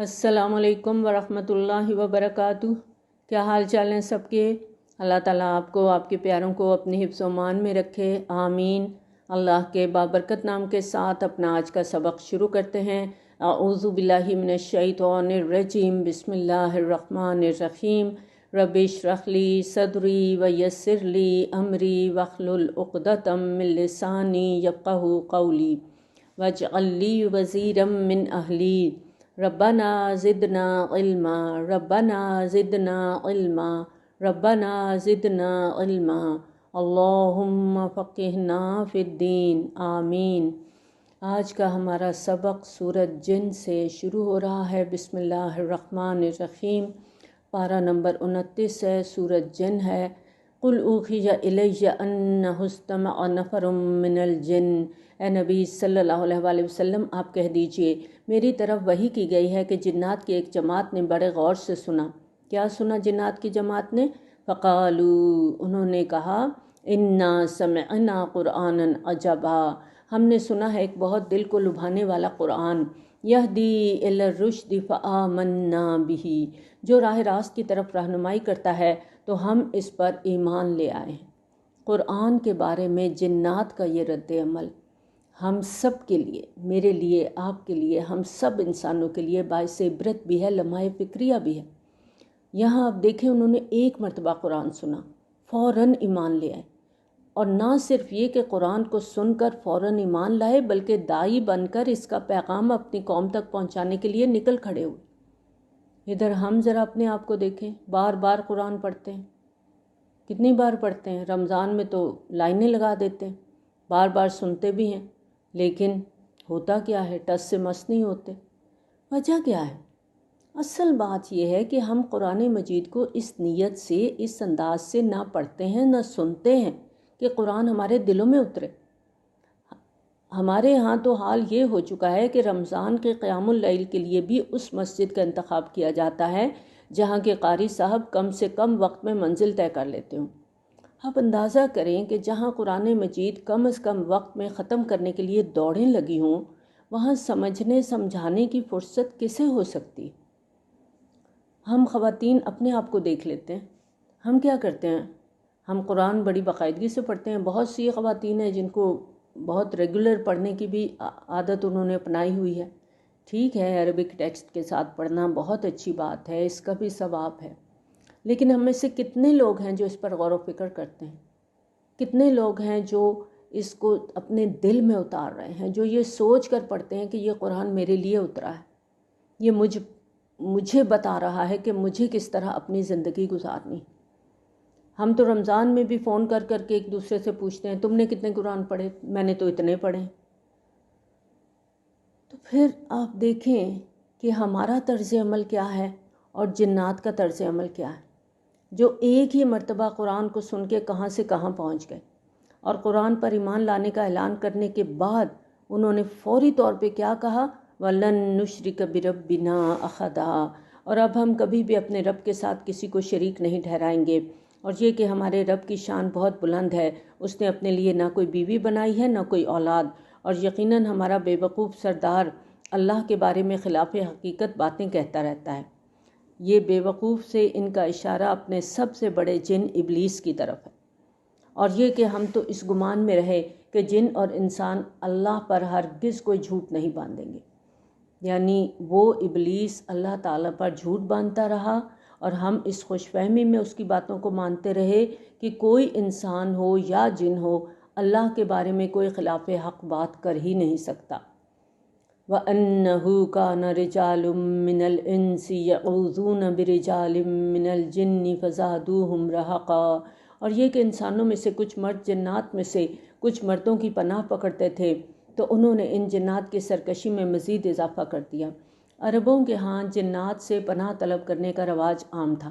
السلام علیکم ورحمۃ اللہ وبرکاتہ۔ کیا حال چال ہیں سب کے؟ اللہ تعالیٰ آپ کو، آپ کے پیاروں کو اپنے حفظ و امان میں رکھے، آمین۔ اللہ کے بابرکت نام کے ساتھ اپنا آج کا سبق شروع کرتے ہیں۔ اعوذ باللہ من الشیطان الرجیم، بسم اللہ الرحمن الرحیم۔ رب اشرح لی صدری ویسر لی امری واحلل عقدۃ من لسانی یفقہوا قولی واجعل لی وزیرا من اہلی ربنا زدنا علما ربنا زدنا علما ربنا زدنا علما اللہم فقہنا فی الدین، آمین۔ آج کا ہمارا سبق سورۃ جن سے شروع ہو رہا ہے۔ بسم اللہ الرحمن الرحیم۔ پارہ نمبر 29 ہے، سورۃ جن ہے۔ قل اوحی الی انہ استمع نفر من الجن، اے نبی صلی اللہ علیہ وآلہ وسلم آپ کہہ دیجئے میری طرف وحی کی گئی ہے کہ جنات کی ایک جماعت نے بڑے غور سے سنا۔ کیا سنا جنات کی جماعت نے؟ فقالوا، انہوں نے کہا، انا سمعنا قرآنا عجبا، ہم نے سنا ہے ایک بہت دل کو لبھانے والا قرآن، یہدی الی الرشد فآمنا بہ، جو راہ راست کی طرف رہنمائی کرتا ہے تو ہم اس پر ایمان لے آئے ہیں۔ قرآن کے بارے میں جنات کا یہ رد عمل ہم سب کے لیے، میرے لیے، آپ کے لیے، ہم سب انسانوں کے لیے باعث عبرت بھی ہے، لمحہ فکریہ بھی ہے۔ یہاں آپ دیکھیں، انہوں نے ایک مرتبہ قرآن سنا، فوراً ایمان لے آئے، اور نہ صرف یہ کہ قرآن کو سن کر فوراً ایمان لائے، بلکہ داعی بن کر اس کا پیغام اپنی قوم تک پہنچانے کے لیے نکل کھڑے ہوئے۔ ادھر ہم ذرا اپنے آپ کو دیکھیں، بار بار قرآن پڑھتے ہیں، کتنی بار پڑھتے ہیں؟ رمضان میں تو لائنیں لگا دیتے ہیں، بار بار سنتے بھی ہیں، لیکن ہوتا کیا ہے؟ ٹس سے مس نہیں ہوتے۔ وجہ کیا ہے؟ اصل بات یہ ہے کہ ہم قرآن مجید کو اس نیت سے، اس انداز سے نہ پڑھتے ہیں نہ سنتے ہیں کہ قرآن ہمارے دلوں میں اترے۔ ہمارے ہاں تو حال یہ ہو چکا ہے کہ رمضان کے قیام اللیل کے لیے بھی اس مسجد کا انتخاب کیا جاتا ہے جہاں کے قاری صاحب کم سے کم وقت میں منزل طے کر لیتے ہوں۔ آپ اندازہ کریں کہ جہاں قرآن مجید کم از کم وقت میں ختم کرنے کے لیے دوڑیں لگی ہوں، وہاں سمجھنے سمجھانے کی فرصت کسے ہو سکتی؟ ہم خواتین اپنے آپ کو دیکھ لیتے ہیں، ہم کیا کرتے ہیں؟ ہم قرآن بڑی باقاعدگی سے پڑھتے ہیں۔ بہت سی خواتین ہیں جن کو بہت ریگولر پڑھنے کی بھی عادت انہوں نے اپنائی ہوئی ہے۔ ٹھیک ہے، عربک ٹیکسٹ کے ساتھ پڑھنا بہت اچھی بات ہے، اس کا بھی ثواب ہے، لیکن ہم میں سے کتنے لوگ ہیں جو اس پر غور و فکر کرتے ہیں؟ کتنے لوگ ہیں جو اس کو اپنے دل میں اتار رہے ہیں، جو یہ سوچ کر پڑھتے ہیں کہ یہ قرآن میرے لیے اترا ہے، یہ مجھے بتا رہا ہے کہ مجھے کس طرح اپنی زندگی گزارنی۔ ہم تو رمضان میں بھی فون کر کر کے ایک دوسرے سے پوچھتے ہیں تم نے کتنے قرآن پڑھے؟ میں نے تو اتنے پڑھے۔ تو پھر آپ دیکھیں کہ ہمارا طرز عمل کیا ہے اور جنات کا طرز عمل کیا ہے، جو ایک ہی مرتبہ قرآن کو سن کے کہاں سے کہاں پہنچ گئے، اور قرآن پر ایمان لانے کا اعلان کرنے کے بعد انہوں نے فوری طور پہ کیا کہا؟ وَلَن نُشْرِكَ بِرَبِّنَا أَحَدًا، اور اب ہم کبھی بھی اپنے رب کے ساتھ کسی کو شریک نہیں ٹھہرائیں گے۔ اور یہ کہ ہمارے رب کی شان بہت بلند ہے، اس نے اپنے لیے نہ کوئی بیوی بنائی ہے نہ کوئی اولاد، اور یقیناً ہمارا بے وقوف سردار اللہ کے بارے میں خلاف حقیقت باتیں کہتا رہتا ہے۔ یہ بے وقوف سے ان کا اشارہ اپنے سب سے بڑے جن ابلیس کی طرف ہے، اور یہ کہ ہم تو اس گمان میں رہے کہ جن اور انسان اللہ پر ہرگز کوئی جھوٹ نہیں باندھیں گے، یعنی وہ ابلیس اللہ تعالیٰ پر جھوٹ باندھتا رہا اور ہم اس خوش فہمی میں اس کی باتوں کو مانتے رہے کہ کوئی انسان ہو یا جن ہو اللہ کے بارے میں کوئی خلاف حق بات کر ہی نہیں سکتا۔ وَأَنَّهُ كَانَ رِجَالٌ مِّنَ الْإِنسِ يَعُوذُونَ بِرِجَالٍ مِّنَ الْجِنِّ فَزَادُوهُمْ رَهَقًا، اور یہ کہ انسانوں میں سے کچھ مرد جنات میں سے کچھ مردوں کی پناہ پکڑتے تھے تو انہوں نے ان جنات کی سرکشی میں مزید اضافہ کر دیا۔ عربوں کے ہاں جنات سے پناہ طلب کرنے کا رواج عام تھا،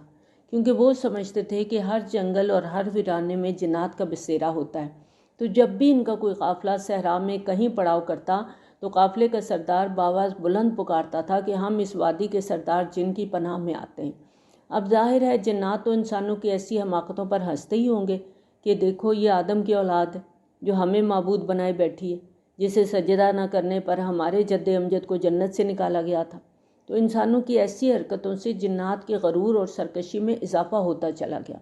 کیونکہ وہ سمجھتے تھے کہ ہر جنگل اور ہر ویرانے میں جنات کا بسیرا ہوتا ہے، تو جب بھی ان کا کوئی قافلہ صحرا میں کہیں پڑاؤ کرتا تو قافلے کا سردار بآواز بلند پکارتا تھا کہ ہم اس وادی کے سردار جن کی پناہ میں آتے ہیں۔ اب ظاہر ہے جنات تو انسانوں کی ایسی حماقتوں پر ہنستے ہی ہوں گے کہ دیکھو یہ آدم کی اولاد ہے جو ہمیں معبود بنائے بیٹھی ہے، جسے سجدہ نہ کرنے پر ہمارے جد امجد کو جنت سے نکالا گیا تھا، تو انسانوں کی ایسی حرکتوں سے جنات کے غرور اور سرکشی میں اضافہ ہوتا چلا گیا۔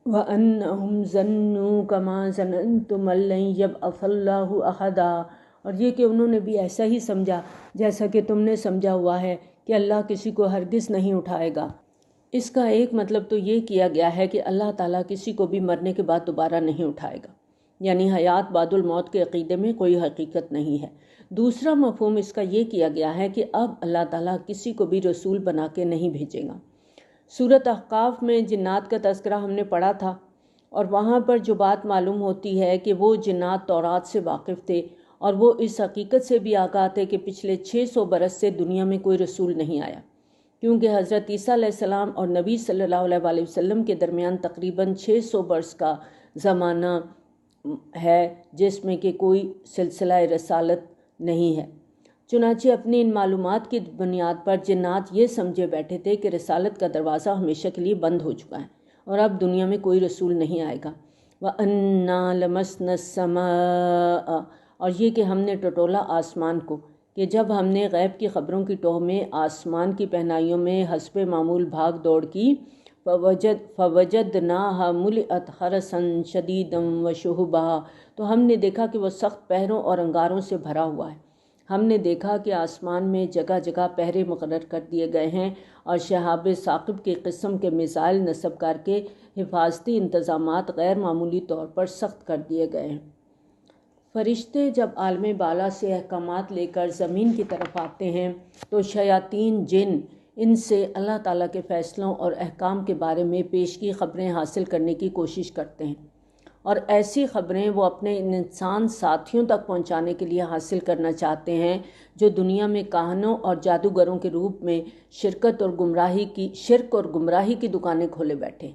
وَأَنَّهُمْ ظَنُّوا كَمَا ظَنَنْتُمْ أَن لَّن يَبْعَثَ اللَّهُ أَحَدًا، اور یہ کہ انہوں نے بھی ایسا ہی سمجھا جیسا کہ تم نے سمجھا ہوا ہے کہ اللہ کسی کو ہرگز نہیں اٹھائے گا۔ اس کا ایک مطلب تو یہ کیا گیا ہے کہ اللہ تعالیٰ کسی کو بھی مرنے کے بعد دوبارہ نہیں اٹھائے گا، یعنی حیات بعد الموت کے عقیدے میں کوئی حقیقت نہیں ہے۔ دوسرا مفہوم اس کا یہ کیا گیا ہے کہ اب اللہ تعالیٰ کسی کو بھی رسول بنا کے نہیں بھیجے گا۔ سورۃ احقاف میں جنات کا تذکرہ ہم نے پڑھا تھا، اور وہاں پر جو بات معلوم ہوتی ہے کہ وہ جنات تورات سے واقف تھے، اور وہ اس حقیقت سے بھی آگاہ تھے کہ پچھلے 600 برس سے دنیا میں کوئی رسول نہیں آیا، کیونکہ حضرت عیسیٰ علیہ السلام اور نبی صلی اللہ علیہ وآلہ وسلم کے درمیان تقریباً 600 برس کا زمانہ ہے جس میں کہ کوئی سلسلہ رسالت نہیں ہے۔ چنانچہ اپنی ان معلومات کی بنیاد پر جنات یہ سمجھے بیٹھے تھے کہ رسالت کا دروازہ ہمیشہ کے لیے بند ہو چکا ہے اور اب دنیا میں کوئی رسول نہیں آئے گا۔ وَأَنَّا لَمَسْنَا السَّمَاءَ، اور یہ کہ ہم نے ٹٹولا آسمان کو، کہ جب ہم نے غیب کی خبروں کی ٹوہ میں آسمان کی پہنائیوں میں حسب معمول بھاگ دوڑ کی، فَوَجَدْنَاهَا مُلِئَتْ حَرَسًا شَدِيدًا وَشُهُبًا، تو ہم نے دیکھا کہ وہ سخت پہروں اور انگاروں سے بھرا ہوا ہے۔ ہم نے دیکھا کہ آسمان میں جگہ جگہ پہرے مقرر کر دیے گئے ہیں اور شہاب ثاقب کی قسم کے میزائل نصب کر کے حفاظتی انتظامات غیر معمولی طور پر سخت کر دیے گئے ہیں۔ فرشتے جب عالم بالا سے احکامات لے کر زمین کی طرف آتے ہیں تو شیاطین جن ان سے اللہ تعالیٰ کے فیصلوں اور احکام کے بارے میں پیشگی خبریں حاصل کرنے کی کوشش کرتے ہیں، اور ایسی خبریں وہ اپنے انسان ساتھیوں تک پہنچانے کے لیے حاصل کرنا چاہتے ہیں جو دنیا میں کاہنوں اور جادوگروں کے روپ میں شرک اور گمراہی کی دکانیں کھولے بیٹھے۔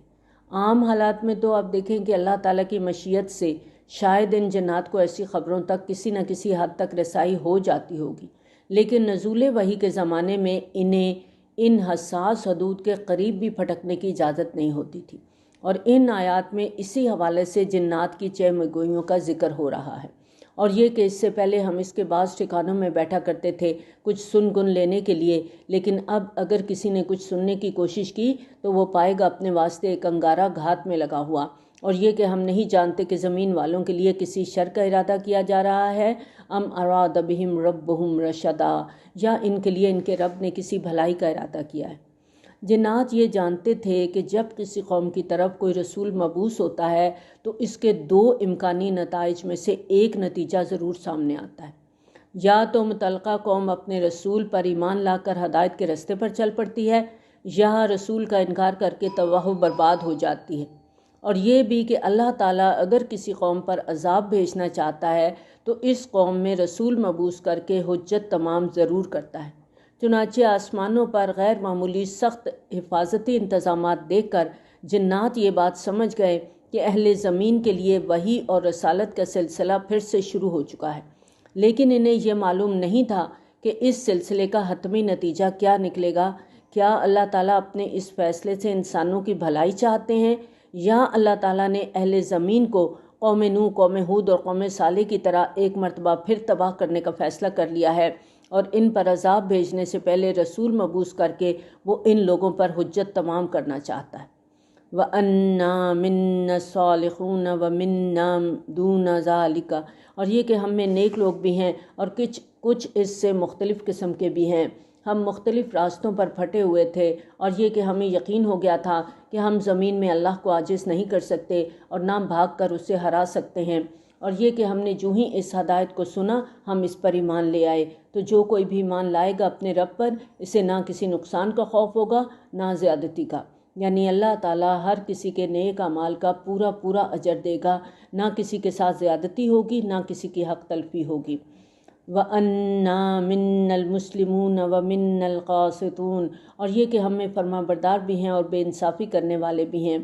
عام حالات میں تو آپ دیکھیں کہ اللہ تعالیٰ کی مشیت سے شاید ان جنات کو ایسی خبروں تک کسی نہ کسی حد تک رسائی ہو جاتی ہوگی، لیکن نزول وحی کے زمانے میں انہیں ان حساس حدود کے قریب بھی پھٹکنے کی اجازت نہیں ہوتی تھی، اور ان آیات میں اسی حوالے سے جنات کی چہمگوئیوں کا ذکر ہو رہا ہے، اور یہ کہ اس سے پہلے ہم اس کے بعض ٹھکانوں میں بیٹھا کرتے تھے کچھ سن گن لینے کے لیے، لیکن اب اگر کسی نے کچھ سننے کی کوشش کی تو وہ پائے گا اپنے واسطے ایک انگارہ گھات میں لگا ہوا، اور یہ کہ ہم نہیں جانتے کہ زمین والوں کے لیے کسی شر کا ارادہ کیا جا رہا ہے، ام اراد بہم ربہم رشدا، یا ان کے لیے ان کے رب نے کسی بھلائی کا ارادہ کیا ہے۔ جنات یہ جانتے تھے کہ جب کسی قوم کی طرف کوئی رسول مبعوث ہوتا ہے تو اس کے دو امکانی نتائج میں سے ایک نتیجہ ضرور سامنے آتا ہے، یا تو متعلقہ قوم اپنے رسول پر ایمان لا کر ہدایت کے راستے پر چل پڑتی ہے، یا رسول کا انکار کر کے تباہ و برباد ہو جاتی ہے۔ اور یہ بھی کہ اللہ تعالیٰ اگر کسی قوم پر عذاب بھیجنا چاہتا ہے تو اس قوم میں رسول مبعوث کر کے حجت تمام ضرور کرتا ہے۔ چنانچہ آسمانوں پر غیر معمولی سخت حفاظتی انتظامات دیکھ کر جنات یہ بات سمجھ گئے کہ اہل زمین کے لیے وحی اور رسالت کا سلسلہ پھر سے شروع ہو چکا ہے، لیکن انہیں یہ معلوم نہیں تھا کہ اس سلسلے کا حتمی نتیجہ کیا نکلے گا۔ کیا اللہ تعالیٰ اپنے اس فیصلے سے انسانوں کی بھلائی چاہتے ہیں، یا اللہ تعالیٰ نے اہل زمین کو قوم نوح، قوم ہود اور قوم صالح کی طرح ایک مرتبہ پھر تباہ کرنے کا فیصلہ کر لیا ہے، اور ان پر عذاب بھیجنے سے پہلے رسول مبعوث کر کے وہ ان لوگوں پر حجت تمام کرنا چاہتا ہے۔ وَأَنَّا مِنَّا الصَّالِحُونَ وَمِنَّا دُونَ ذَلِكَ، اور یہ کہ ہم میں نیک لوگ بھی ہیں اور کچھ اس سے مختلف قسم کے بھی ہیں۔ ہم مختلف راستوں پر پھٹے ہوئے تھے، اور یہ کہ ہمیں یقین ہو گیا تھا کہ ہم زمین میں اللہ کو عاجز نہیں کر سکتے اور نہ بھاگ کر اسے ہرا سکتے ہیں، اور یہ کہ ہم نے جو ہی اس ہدایت کو سنا ہم اس پر ایمان لے آئے۔ تو جو کوئی بھی ایمان لائے گا اپنے رب پر، اسے نہ کسی نقصان کا خوف ہوگا نہ زیادتی کا، یعنی اللہ تعالیٰ ہر کسی کے نیک اعمال کا پورا پورا اجر دے گا، نہ کسی کے ساتھ زیادتی ہوگی نہ کسی کی حق تلفی ہوگی۔ وَأَنَّا مِنَّا الْمُسْلِمُونَ وَمِنَّا الْقَاسِطُونَ، اور یہ کہ ہم میں فرما بردار بھی ہیں اور بے انصافی کرنے والے بھی ہیں۔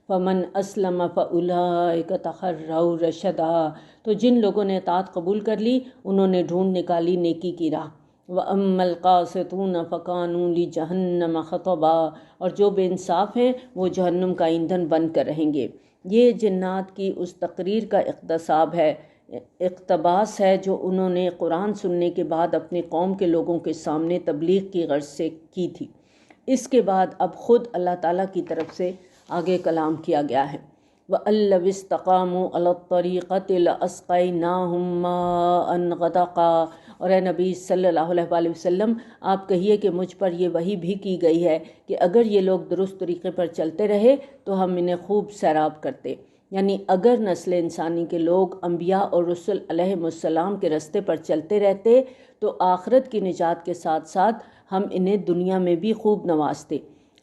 فَمَنْ أَسْلَمَ فَأُولَٰئِكَ تَحَرَّوْا رَشَدًا، تو جن لوگوں نے اطاعت قبول کر لی انہوں نے ڈھونڈ نکالی نیکی کی راہ۔ وَأَمَّا الْقَاسِطُونَ فَكَانُوا لِجَهَنَّمَ حَطَبًا، اور جو بے انصاف ہیں وہ جہنم کا ایندھن بن کر رہیں گے۔ یہ جنات کی اس تقریر کا اقتصاب ہے اقتباس ہے جو انہوں نے قرآن سننے کے بعد اپنی قوم کے لوگوں کے سامنے تبلیغ کی غرض سے کی تھی۔ اس کے بعد اب خود اللہ تعالیٰ کی طرف سے آگے کلام کیا گیا ہے۔ وَأَن لَوِ اسْتَقَامُوا عَلَى الطَّرِيقَةِ لَأَسْقَيْنَاهُم مَاءً غَدَقًا، اور اے نبی صلی اللہ علیہ وآلہ وسلم آپ کہیے کہ مجھ پر یہ وحی بھی کی گئی ہے کہ اگر یہ لوگ درست طریقے پر چلتے رہے تو ہم انہیں خوب سیراب کرتے، یعنی اگر نسل انسانی کے لوگ انبیاء اور رسل علیہم السلام کے رستے پر چلتے رہتے تو آخرت کی نجات کے ساتھ ساتھ ہم انہیں دنیا میں بھی خوب نوازتے،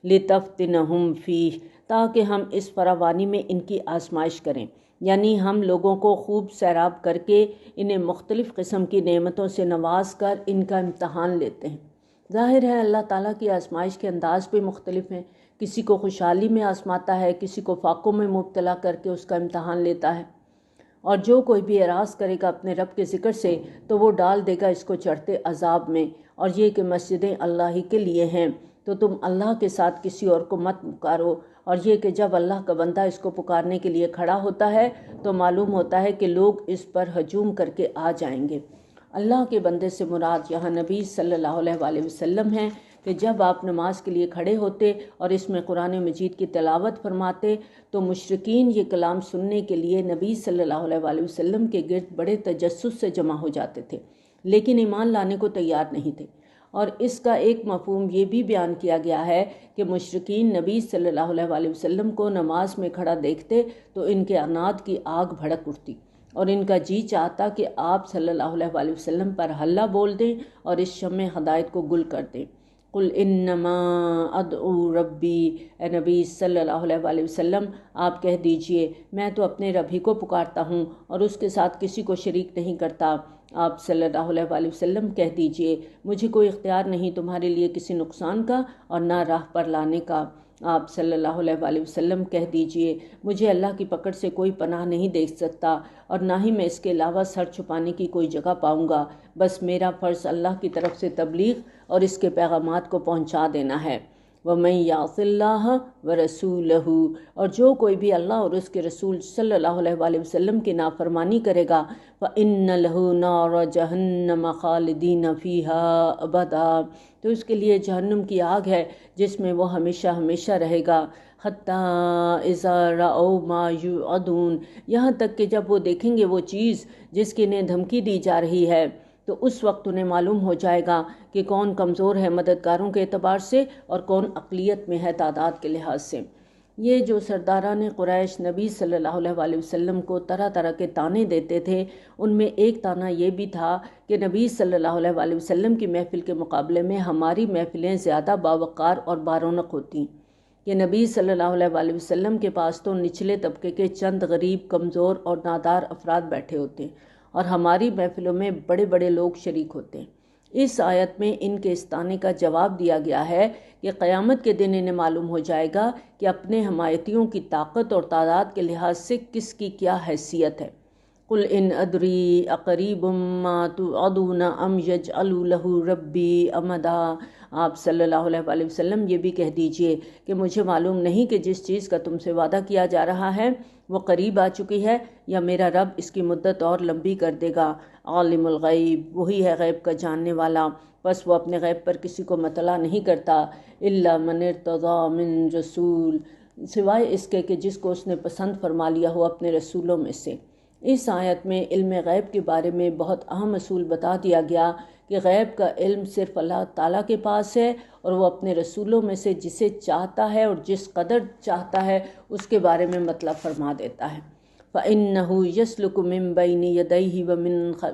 لِتَفْتِنَهُمْ فِيهِ، تاکہ ہم اس فراوانی میں ان کی آزمائش کریں، یعنی ہم لوگوں کو خوب سیراب کر کے انہیں مختلف قسم کی نعمتوں سے نواز کر ان کا امتحان لیتے ہیں۔ ظاہر ہے اللہ تعالیٰ کی آزمائش کے انداز بھی مختلف ہیں، کسی کو خوشحالی میں آزماتا ہے، کسی کو فاقوں میں مبتلا کر کے اس کا امتحان لیتا ہے، اور جو کوئی بھی اعراض کرے گا اپنے رب کے ذکر سے تو وہ ڈال دے گا اس کو چڑھتے عذاب میں، اور یہ کہ مسجدیں اللہ ہی کے لیے ہیں تو تم اللہ کے ساتھ کسی اور کو مت پکارو، اور یہ کہ جب اللہ کا بندہ اس کو پکارنے کے لیے کھڑا ہوتا ہے تو معلوم ہوتا ہے کہ لوگ اس پر ہجوم کر کے آ جائیں گے۔ اللہ کے بندے سے مراد یہاں نبی صلی اللہ علیہ وآلہ وسلم ہیں کہ جب آپ نماز کے لیے کھڑے ہوتے اور اس میں قرآن مجید کی تلاوت فرماتے تو مشرکین یہ کلام سننے کے لیے نبی صلی اللہ علیہ وآلہ وسلم کے گرد بڑے تجسس سے جمع ہو جاتے تھے، لیکن ایمان لانے کو تیار نہیں تھے۔ اور اس کا ایک مفہوم یہ بھی بیان کیا گیا ہے کہ مشرکین نبی صلی اللہ علیہ وآلہ وسلم کو نماز میں کھڑا دیکھتے تو ان کے عناد کی آگ بھڑک اٹھتی اور ان کا جی چاہتا کہ آپ صلی اللہ علیہ وآلہ وسلم پر حلہ بول دیں اور اس شمع ہدایت کو گل کر دیں۔ قل انما ادعو ربی، اے نبی صلی اللہ علیہ وآلہ وسلم آپ کہہ دیجئے میں تو اپنے رب ہی کو پکارتا ہوں اور اس کے ساتھ کسی کو شریک نہیں کرتا۔ آپ صلی اللہ علیہ وآلہ وسلم کہہ دیجئے مجھے کوئی اختیار نہیں تمہارے لیے کسی نقصان کا اور نہ راہ پر لانے کا۔ آپ صلی اللہ علیہ وآلہ وسلم کہہ دیجئے مجھے اللہ کی پکڑ سے کوئی پناہ نہیں دے سکتا اور نہ ہی میں اس کے علاوہ سر چھپانے کی کوئی جگہ پاؤں گا، بس میرا فرض اللہ کی طرف سے تبلیغ اور اس کے پیغامات کو پہنچا دینا ہے۔ وَمَن يَعْصِ اللَّهَ وَرَسُولَهُ، اور جو کوئی بھی اللہ اور اس کے رسول صلی اللہ علیہ وآلہ وسلم کی نافرمانی کرے گا فَإِنَّ لَهُ نَارَ جَهَنَّمَ خَالِدِينَ فِيهَا أَبَدًا، تو اس کے لیے جہنم کی آگ ہے جس میں وہ ہمیشہ ہمیشہ رہے گا۔ حَتَّى إِذَا رَأَوْا مَا يُوعَدُونَ، یہاں تک کہ جب وہ دیکھیں گے وہ چیز جس کی انہیں دھمکی دی جا رہی ہے تو اس وقت انہیں معلوم ہو جائے گا کہ کون کمزور ہے مددگاروں کے اعتبار سے اور کون اقلیت میں ہے تعداد کے لحاظ سے۔ یہ جو سرداران قریش نبی صلی اللہ علیہ وآلہ وسلم کو طرح طرح کے تانے دیتے تھے ان میں ایک تانا یہ بھی تھا کہ نبی صلی اللہ علیہ وآلہ وسلم کی محفل کے مقابلے میں ہماری محفلیں زیادہ باوقار اور بارونق ہوتی ہیں، کہ نبی صلی اللہ علیہ وآلہ وسلم کے پاس تو نچلے طبقے کے چند غریب کمزور اور نادار افراد بیٹھے ہوتے ہیں اور ہماری محفلوں میں بڑے بڑے لوگ شریک ہوتے ہیں۔ اس آیت میں ان کے اس طانے کا جواب دیا گیا ہے کہ قیامت کے دن انہیں معلوم ہو جائے گا کہ اپنے حمایتیوں کی طاقت اور تعداد کے لحاظ سے کس کی کیا حیثیت ہے۔ قل ان ادری اقریب ما توعدون ام یجعل لہ ربی امدا، آپ صلی اللہ علیہ وآلہ وسلم یہ بھی کہہ دیجئے کہ مجھے معلوم نہیں کہ جس چیز کا تم سے وعدہ کیا جا رہا ہے وہ قریب آ چکی ہے یا میرا رب اس کی مدت اور لمبی کر دے گا۔ عالم الغیب، وہی ہے غیب کا جاننے والا، بس وہ اپنے غیب پر کسی کو مطلع نہیں کرتا۔ الا من ارتضی من رسول، سوائے اس کے کہ جس کو اس نے پسند فرما لیا ہو اپنے رسولوں میں سے۔ اس آیت میں علم غیب کے بارے میں بہت اہم اصول بتا دیا گیا کہ غیب کا علم صرف اللہ تعالیٰ کے پاس ہے اور وہ اپنے رسولوں میں سے جسے چاہتا ہے اور جس قدر چاہتا ہے اس کے بارے میں مطلب فرما دیتا ہے۔ فَإِنَّهُ يَسْلُكُ مِن بَيْنِ يَدَيْهِ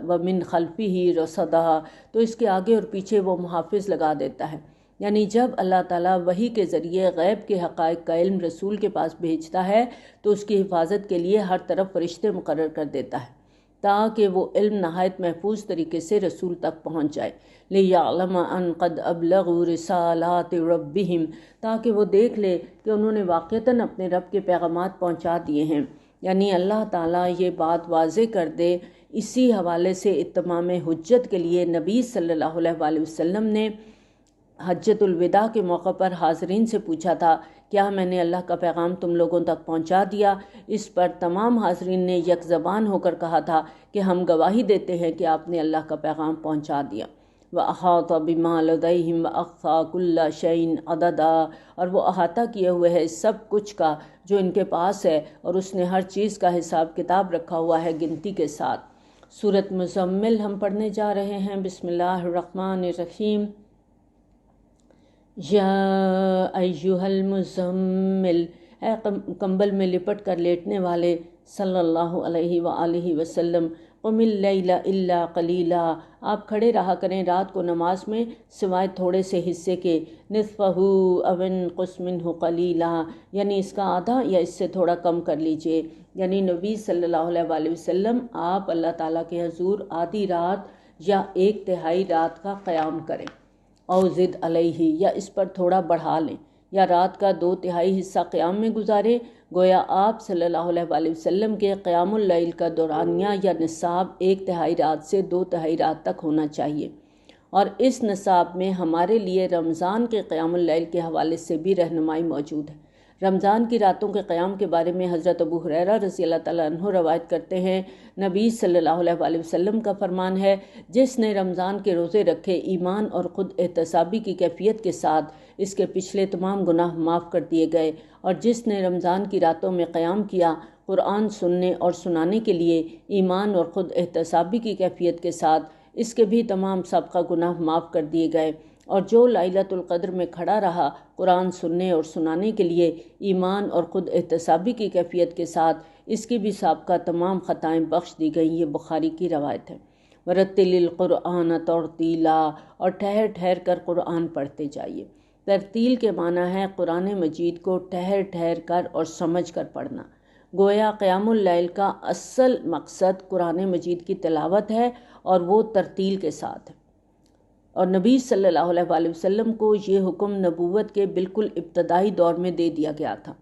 وَمِن خَلْفِهِ رَصَدًا، تو اس کے آگے اور پیچھے وہ محافظ لگا دیتا ہے، یعنی جب اللہ تعالیٰ وحی کے ذریعے غیب کے حقائق کا علم رسول کے پاس بھیجتا ہے تو اس کی حفاظت کے لیے ہر طرف فرشتے مقرر کر دیتا ہے تاکہ وہ علم نہایت محفوظ طریقے سے رسول تک پہنچ جائے۔ لِيَعْلَمَ أَن قَدْ أَبْلَغُوا رِسَالَاتِ رَبِّهِمْ، تاکہ وہ دیکھ لے کہ انہوں نے واقعتاً اپنے رب کے پیغامات پہنچا دیے ہیں، یعنی اللہ تعالیٰ یہ بات واضح کر دے۔ اسی حوالے سے اتمام حجت کے لیے نبی صلی اللہ علیہ وآلہ وسلم نے حجۃ الوداع کے موقع پر حاضرین سے پوچھا تھا کیا میں نے اللہ کا پیغام تم لوگوں تک پہنچا دیا؟ اس پر تمام حاضرین نے یک زبان ہو کر کہا تھا کہ ہم گواہی دیتے ہیں کہ آپ نے اللہ کا پیغام پہنچا دیا۔ وَأَحَاطَ بِمَا لَدَيْهِمْ وَأَحْصَىٰ كُلَّ شَيْءٍ عَدَدًا، اور وہ احاطہ کیے ہوئے ہے سب کچھ کا جو ان کے پاس ہے، اور اس نے ہر چیز کا حساب کتاب رکھا ہوا ہے گنتی کے ساتھ۔ سورۃ مزمل ہم پڑھنے جا رہے ہیں۔ بسم اللہ الرحمن الرحیم۔ یا ایہا المزمل، اے کمبل میں لپٹ کر لیٹنے والے، صلی اللہ علیہ وآلہ وسلم، قم اللیل الا قلیلا، آپ کھڑے رہا کریں رات کو نماز میں سوائے تھوڑے سے حصے کے، نصفہ او انقص منہ قلیلا، یعنی اس کا آدھا یا اس سے تھوڑا کم کر لیجئے۔ یعنی نبی صلی اللہ علیہ وآلہ وسلم آپ اللہ تعالیٰ کے حضور آدھی رات یا ایک تہائی رات کا قیام کریں، او زد علیہ، یا اس پر تھوڑا بڑھا لیں، یا رات کا 2/3 حصہ قیام میں گزارے۔ گویا آپ صلی اللہ علیہ وآلہ وسلم کے قیام اللیل کا دورانیہ یا نصاب 1/3 رات سے 2/3 رات تک ہونا چاہیے، اور اس نصاب میں ہمارے لیے رمضان کے قیام اللیل کے حوالے سے بھی رہنمائی موجود ہے۔ رمضان کی راتوں کے قیام کے بارے میں حضرت ابو ہریرہ رضی اللہ تعالیٰ عنہ روایت کرتے ہیں، نبی صلی اللہ علیہ وآلہ وسلم کا فرمان ہے، جس نے رمضان کے روزے رکھے ایمان اور خود احتسابی کی کیفیت کے ساتھ، اس کے پچھلے تمام گناہ معاف کر دیے گئے، اور جس نے رمضان کی راتوں میں قیام کیا قرآن سننے اور سنانے کے لیے ایمان اور خود احتسابی کی کیفیت کے ساتھ، اس کے بھی تمام سابقہ گناہ معاف کر دیے گئے، اور جو لیلۃ القدر میں کھڑا رہا قرآن سننے اور سنانے کے لیے ایمان اور خود احتسابی کی کیفیت کے ساتھ، اس کی بھی سابقہ تمام خطائیں بخش دی گئیں۔ یہ بخاری کی روایت ہے۔ ورتل القرآن ترتیلا، اور ٹھہر ٹھہر کر قرآن پڑھتے جائیے۔ ترتیل کے معنی ہے قرآن مجید کو ٹھہر ٹھہر کر اور سمجھ کر پڑھنا۔ گویا قیام اللیل کا اصل مقصد قرآن مجید کی تلاوت ہے، اور وہ ترتیل کے ساتھ ہے، اور نبی صلی اللہ علیہ وآلہ وسلم کو یہ حکم نبوت کے بالکل ابتدائی دور میں دے دیا گیا تھا۔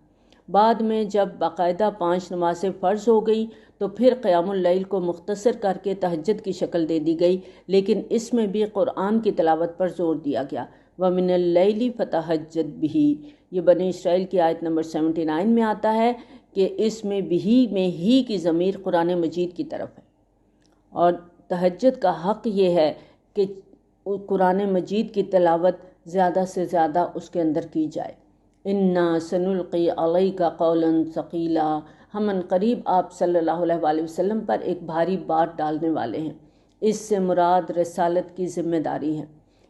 بعد میں جب باقاعدہ 5 نمازیں فرض ہو گئی تو پھر قیام اللیل کو مختصر کر کے تہجد کی شکل دے دی گئی، لیکن اس میں بھی قرآن کی تلاوت پر زور دیا گیا۔ وَمِنَ اللَّيْلِ فَتَہَجَّدْ بِهِ، یہ بنی اسرائیل کی آیت نمبر 79 میں آتا ہے کہ اس میں بھی میں ہی کی ضمیر قرآن مجید کی طرف ہے، اور تہجد کا حق یہ ہے کہ قرآن مجید کی تلاوت زیادہ سے زیادہ اس کے اندر کی جائے۔ اِنَّا سَنُلْقِي عَلَيْكَ قَوْلًا ثَقِيلًا، ہم عنقریب آپ صلی اللہ علیہ وآلہ وسلم پر ایک بھاری بار ڈالنے والے ہیں۔ اس سے مراد رسالت کی ذمہ داری ہے۔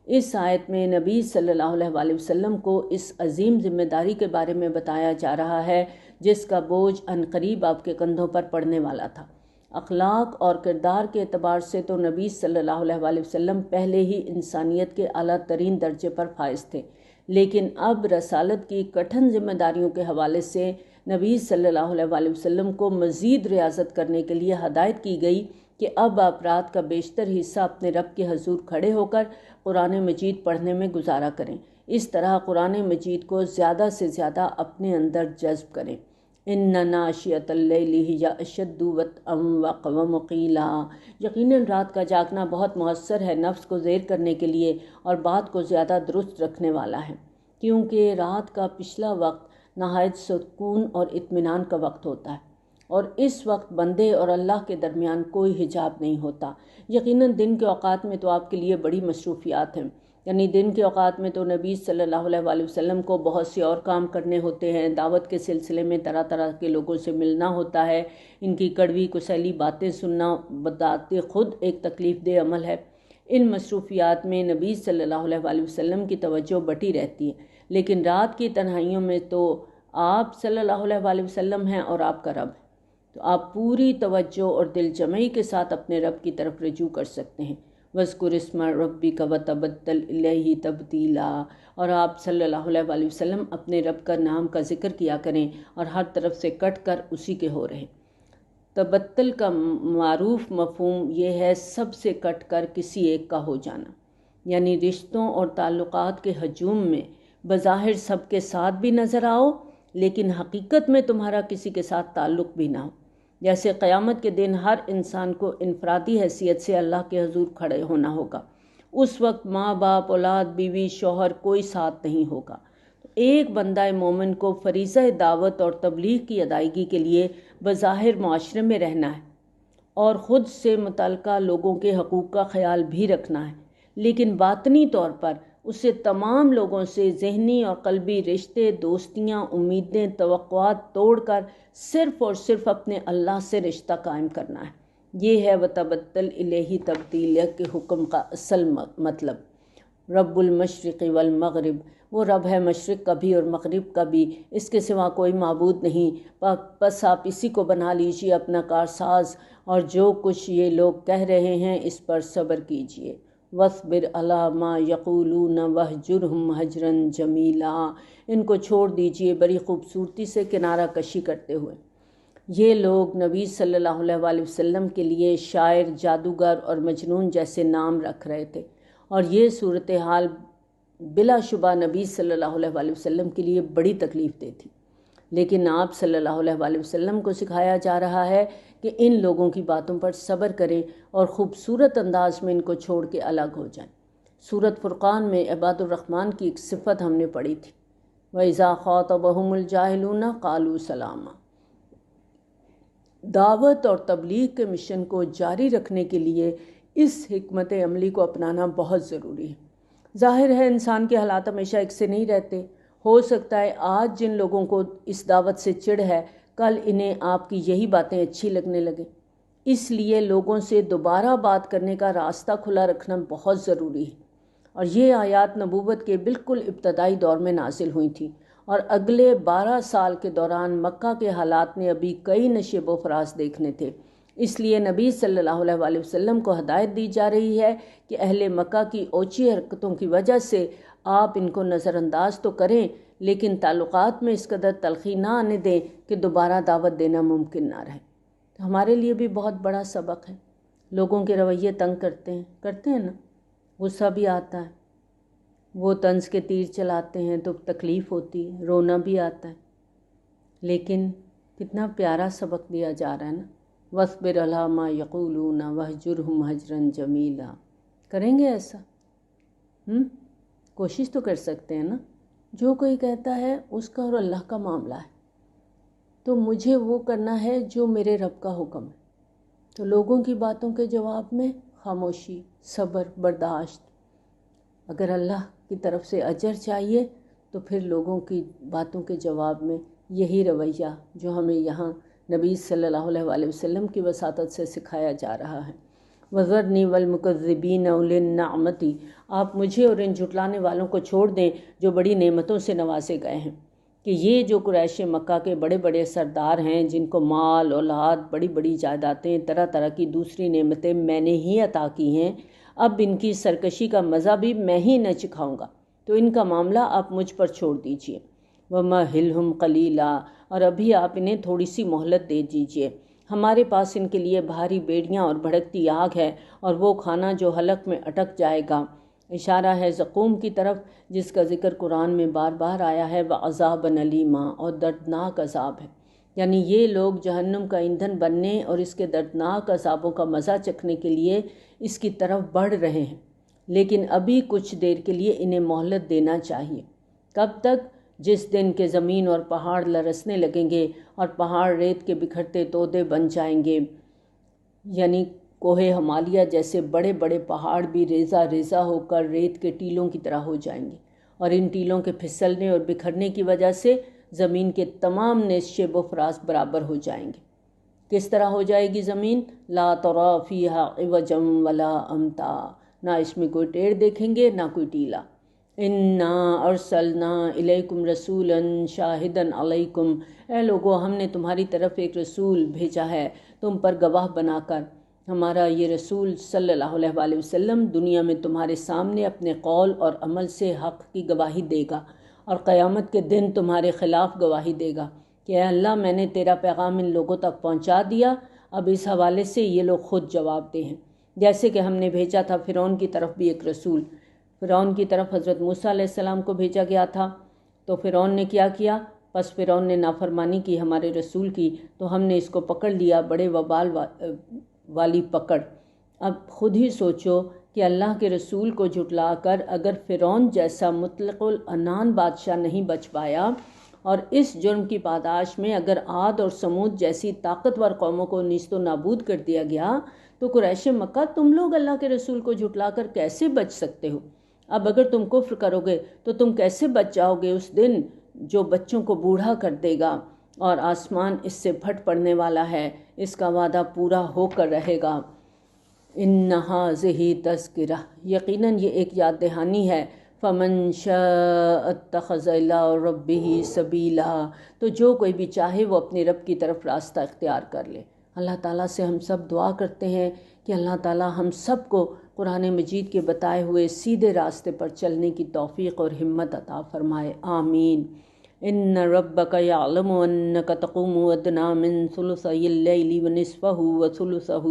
اس آیت میں نبی صلی اللہ علیہ وآلہ وسلم کو اس عظیم ذمہ داری کے بارے میں بتایا جا رہا ہے جس کا بوجھ عنقریب آپ کے کندھوں پر پڑنے والا تھا۔ اخلاق اور کردار کے اعتبار سے تو نبی صلی اللہ علیہ وآلہ وسلم پہلے ہی انسانیت کے اعلیٰ ترین درجے پر فائز تھے، لیکن اب رسالت کی کٹھن ذمہ داریوں کے حوالے سے نبی صلی اللہ علیہ وآلہ وسلم کو مزید ریاضت کرنے کے لیے ہدایت کی گئی کہ اب آپ رات کا بیشتر حصہ اپنے رب کے حضور کھڑے ہو کر قرآن مجید پڑھنے میں گزارا کریں۔ اس طرح قرآن مجید کو زیادہ سے زیادہ اپنے اندر جذب کریں۔ اِنَّ نَاشِئَةَ اللَّيْلِ هِیَ أَشَدُّ وَطْئًا وَأَقْوَمُ قِیلًا، یقیناً رات کا جاگنا بہت مؤثر ہے نفس کو زیر کرنے کے لیے اور بات کو زیادہ درست رکھنے والا ہے، کیونکہ رات کا پچھلا وقت نہایت سکون اور اطمینان کا وقت ہوتا ہے، اور اس وقت بندے اور اللہ کے درمیان کوئی حجاب نہیں ہوتا۔ یقیناً دن کے اوقات میں تو آپ کے لیے بڑی مصروفیات ہیں، یعنی دن کے اوقات میں تو نبی صلی اللہ علیہ وآلہ وسلم کو بہت سے اور کام کرنے ہوتے ہیں، دعوت کے سلسلے میں طرح طرح کے لوگوں سے ملنا ہوتا ہے، ان کی کڑوی کسیلی باتیں سننا بذات خود ایک تکلیف دہ عمل ہے۔ ان مصروفیات میں نبی صلی اللہ علیہ وآلہ وسلم کی توجہ بٹی رہتی ہے، لیکن رات کی تنہائیوں میں تو آپ صلی اللہ علیہ وآلہ وسلم ہیں اور آپ کا رب ہے، تو آپ پوری توجہ اور دل جمعی کے ساتھ اپنے رب کی طرف رجوع کر سکتے ہیں۔ وَاذْكُرِ اسْمَ رَبِّكَ وَتَبَتَّلْ إِلَيْهِ تَبْتِيلًا، اور آپ صلی اللہ علیہ وآلہ وسلم اپنے رب کا نام کا ذکر کیا کریں اور ہر طرف سے کٹ کر اسی کے ہو رہے۔ تبتل کا معروف مفہوم یہ ہے سب سے کٹ کر کسی ایک کا ہو جانا، یعنی رشتوں اور تعلقات کے ہجوم میں بظاہر سب کے ساتھ بھی نظر آؤ لیکن حقیقت میں تمہارا کسی کے ساتھ تعلق بھی نہ ہو۔ جیسے قیامت کے دن ہر انسان کو انفرادی حیثیت سے اللہ کے حضور کھڑے ہونا ہوگا، اس وقت ماں باپ، اولاد، بیوی، شوہر کوئی ساتھ نہیں ہوگا۔ ایک بندہ مومن کو فریضہ دعوت اور تبلیغ کی ادائیگی کے لیے بظاہر معاشرے میں رہنا ہے اور خود سے متعلقہ لوگوں کے حقوق کا خیال بھی رکھنا ہے، لیکن باطنی طور پر اسے تمام لوگوں سے ذہنی اور قلبی رشتے، دوستیاں، امیدیں، توقعات توڑ کر صرف اور صرف اپنے اللہ سے رشتہ قائم کرنا ہے۔ یہ ہے وتبتل الیہ تبتیلیہ کے حکم کا اصل مطلب۔ رب المشرق والمغرب، وہ رب ہے مشرق کا بھی اور مغرب کا بھی، اس کے سوا کوئی معبود نہیں، بس آپ اسی کو بنا لیجئے اپنا کارساز، اور جو کچھ یہ لوگ کہہ رہے ہیں اس پر صبر کیجئے۔ وَاصْبِرْ عَلَىٰ مَا يَقُولُونَ وَاهْجُرْهُمْ هَجْرًا جَمِيلًا، ان کو چھوڑ دیجئے بڑی خوبصورتی سے کنارہ کشی کرتے ہوئے۔ یہ لوگ نبی صلی اللہ علیہ وآلہ وسلم کے لیے شاعر، جادوگر اور مجنون جیسے نام رکھ رہے تھے، اور یہ صورتحال بلا شبہ نبی صلی اللہ علیہ وآلہ وسلم کے لیے بڑی تکلیف دہ تھی، لیکن آپ صلی اللہ علیہ وآلہ وسلم کو سکھایا جا رہا ہے کہ ان لوگوں کی باتوں پر صبر کریں اور خوبصورت انداز میں ان کو چھوڑ کے الگ ہو جائیں۔ سورۃ فرقان میں عباد الرحمن کی ایک صفت ہم نے پڑھی تھی، وَإِذَا خَاطَبَهُمُ الْجَاهِلُونَ قَالُوا سَلَامًا۔ دعوت اور تبلیغ کے مشن کو جاری رکھنے کے لیے اس حکمت عملی کو اپنانا بہت ضروری ہے۔ ظاہر ہے انسان کے حالات ہمیشہ ایک سے نہیں رہتے، ہو سکتا ہے آج جن لوگوں کو اس دعوت سے چڑ ہے کل انہیں آپ کی یہی باتیں اچھی لگنے لگیں، اس لیے لوگوں سے دوبارہ بات کرنے کا راستہ کھلا رکھنا بہت ضروری ہے۔ اور یہ آیات نبوت کے بالکل ابتدائی دور میں نازل ہوئی تھیں، اور اگلے 12 سال کے دوران مکہ کے حالات نے ابھی کئی نشیب و فراز دیکھنے تھے، اس لیے نبی صلی اللہ علیہ وآلہ وسلم کو ہدایت دی جا رہی ہے کہ اہل مکہ کی اوچی حرکتوں کی وجہ سے آپ ان کو نظر انداز تو کریں، لیکن تعلقات میں اس قدر تلخی نہ آنے دیں کہ دوبارہ دعوت دینا ممکن نہ رہے۔ تو ہمارے لیے بھی بہت بڑا سبق ہے، لوگوں کے رویے تنگ کرتے ہیں نا، غصہ بھی آتا ہے، وہ طنز کے تیر چلاتے ہیں تو تکلیف ہوتی ہے، رونا بھی آتا ہے، لیکن کتنا پیارا سبق دیا جا رہا ہے نا، وَاصْبِرْ عَلَىٰ مَا يَقُولُونَ وَاهْجُرْهُمْ هَجْرًا جَمِيلًا۔ کریں گے ایسا؟ کوشش تو کر سکتے ہیں نا۔ جو کوئی کہتا ہے اس کا اور اللہ کا معاملہ ہے، تو مجھے وہ کرنا ہے جو میرے رب کا حکم ہے۔ تو لوگوں کی باتوں کے جواب میں خاموشی، صبر، برداشت۔ اگر اللہ کی طرف سے اجر چاہیے تو پھر لوگوں کی باتوں کے جواب میں یہی رویہ جو ہمیں یہاں نبی صلی اللہ علیہ وآلہ وسلم کی وساطت سے سکھایا جا رہا ہے۔ وَذَرْنِي وَالْمُكَذِّبِينَ أُولِي النَّعْمَةِ، آپ مجھے اور ان جھٹلانے والوں کو چھوڑ دیں جو بڑی نعمتوں سے نوازے گئے ہیں، کہ یہ جو قریش مکہ کے بڑے بڑے سردار ہیں جن کو مال، اولاد، بڑی بڑی جائیدادیں، طرح طرح کی دوسری نعمتیں میں نے ہی عطا کی ہیں، اب ان کی سرکشی کا مزہ بھی میں ہی نہ چکھاؤں گا، تو ان کا معاملہ آپ مجھ پر چھوڑ دیجئے۔ وَمَهِّلْهُمْ قَلِيلًا، اور ابھی آپ انہیں تھوڑی سی مہلت دے دیجئے، ہمارے پاس ان کے لیے بھاری بیڑیاں اور بھڑکتی آگ ہے، اور وہ کھانا جو حلق میں اٹک جائے گا۔ اشارہ ہے زقوم کی طرف جس کا ذکر قرآن میں بار بار آیا ہے، وَعَذَابًا أَلِيمًا، اور دردناک عذاب ہے، یعنی یہ لوگ جہنم کا ایندھن بننے اور اس کے دردناک عذابوں کا مزہ چکھنے کے لیے اس کی طرف بڑھ رہے ہیں، لیکن ابھی کچھ دیر کے لیے انہیں مہلت دینا چاہیے۔ کب تک؟ جس دن کے زمین اور پہاڑ لرزنے لگیں گے اور پہاڑ ریت کے بکھرتے تودے بن جائیں گے، یعنی کوہ ہمالیہ جیسے بڑے بڑے پہاڑ بھی ریزہ ریزہ ہو کر ریت کے ٹیلوں کی طرح ہو جائیں گے، اور ان ٹیلوں کے پھسلنے اور بکھرنے کی وجہ سے زمین کے تمام نشیب و فراز برابر ہو جائیں گے۔ کس طرح ہو جائے گی زمین؟ لا تری فیہا عوجا ولا امتا، نہ اس میں کوئی ٹیڑھ دیکھیں گے نہ کوئی ٹیلا۔ انا ارسلنا الیکم رسولا شاہدا علیکم، اے لوگو ہم نے تمہاری طرف ایک رسول بھیجا ہے تم پر گواہ بنا کر۔ ہمارا یہ رسول صلی اللہ علیہ وآلہ وسلم دنیا میں تمہارے سامنے اپنے قول اور عمل سے حق کی گواہی دے گا، اور قیامت کے دن تمہارے خلاف گواہی دے گا کہ اے اللہ میں نے تیرا پیغام ان لوگوں تک پہنچا دیا، اب اس حوالے سے یہ لوگ خود جواب دیں۔ جیسے کہ ہم نے بھیجا تھا فرعون کی طرف بھی ایک رسول، فرعون کی طرف حضرت موسیٰ علیہ السلام کو بھیجا گیا تھا، تو فرعون نے کیا کیا؟ پس فرعون نے نافرمانی کی ہمارے رسول کی، تو ہم نے اس کو پکڑ لیا بڑے وبال والی پکڑ۔ اب خود ہی سوچو کہ اللہ کے رسول کو جھٹلا کر اگر فرعون جیسا مطلق العنان بادشاہ نہیں بچ پایا اور اس جرم کی پاداش میں اگر عاد اور سمود جیسی طاقتور قوموں کو نیست و نابود کر دیا گیا تو قریش مکہ تم لوگ اللہ کے رسول کو جھٹلا کر کیسے بچ سکتے ہو؟ اب اگر تم کفر کرو گے تو تم کیسے بچ جاؤ گے اس دن جو بچوں کو بوڑھا کر دے گا اور آسمان اس سے پھٹ پڑنے والا ہے، اس کا وعدہ پورا ہو کر رہے گا۔ اِنَّ هَٰذِهِ تَذْکِرَۃٌ، یقیناً یہ ایک یاد دہانی ہے۔ فَمَن شَاءَ اتَّخَذَ إِلَىٰ رَبِّهِ سَبِیلًا، تو جو کوئی بھی چاہے وہ اپنے رب کی طرف راستہ اختیار کر لے۔ اللہ تعالیٰ سے ہم سب دعا کرتے ہیں کہ اللہ تعالیٰ ہم سب کو قرآن مجید کے بتائے ہوئے سیدھے راستے پر چلنے کی توفیق اور ہمت عطا فرمائے، آمین۔ ان ربک یعلم انک تقوم ادنی من ثلثی اللیل ونصفہ وثلثہ،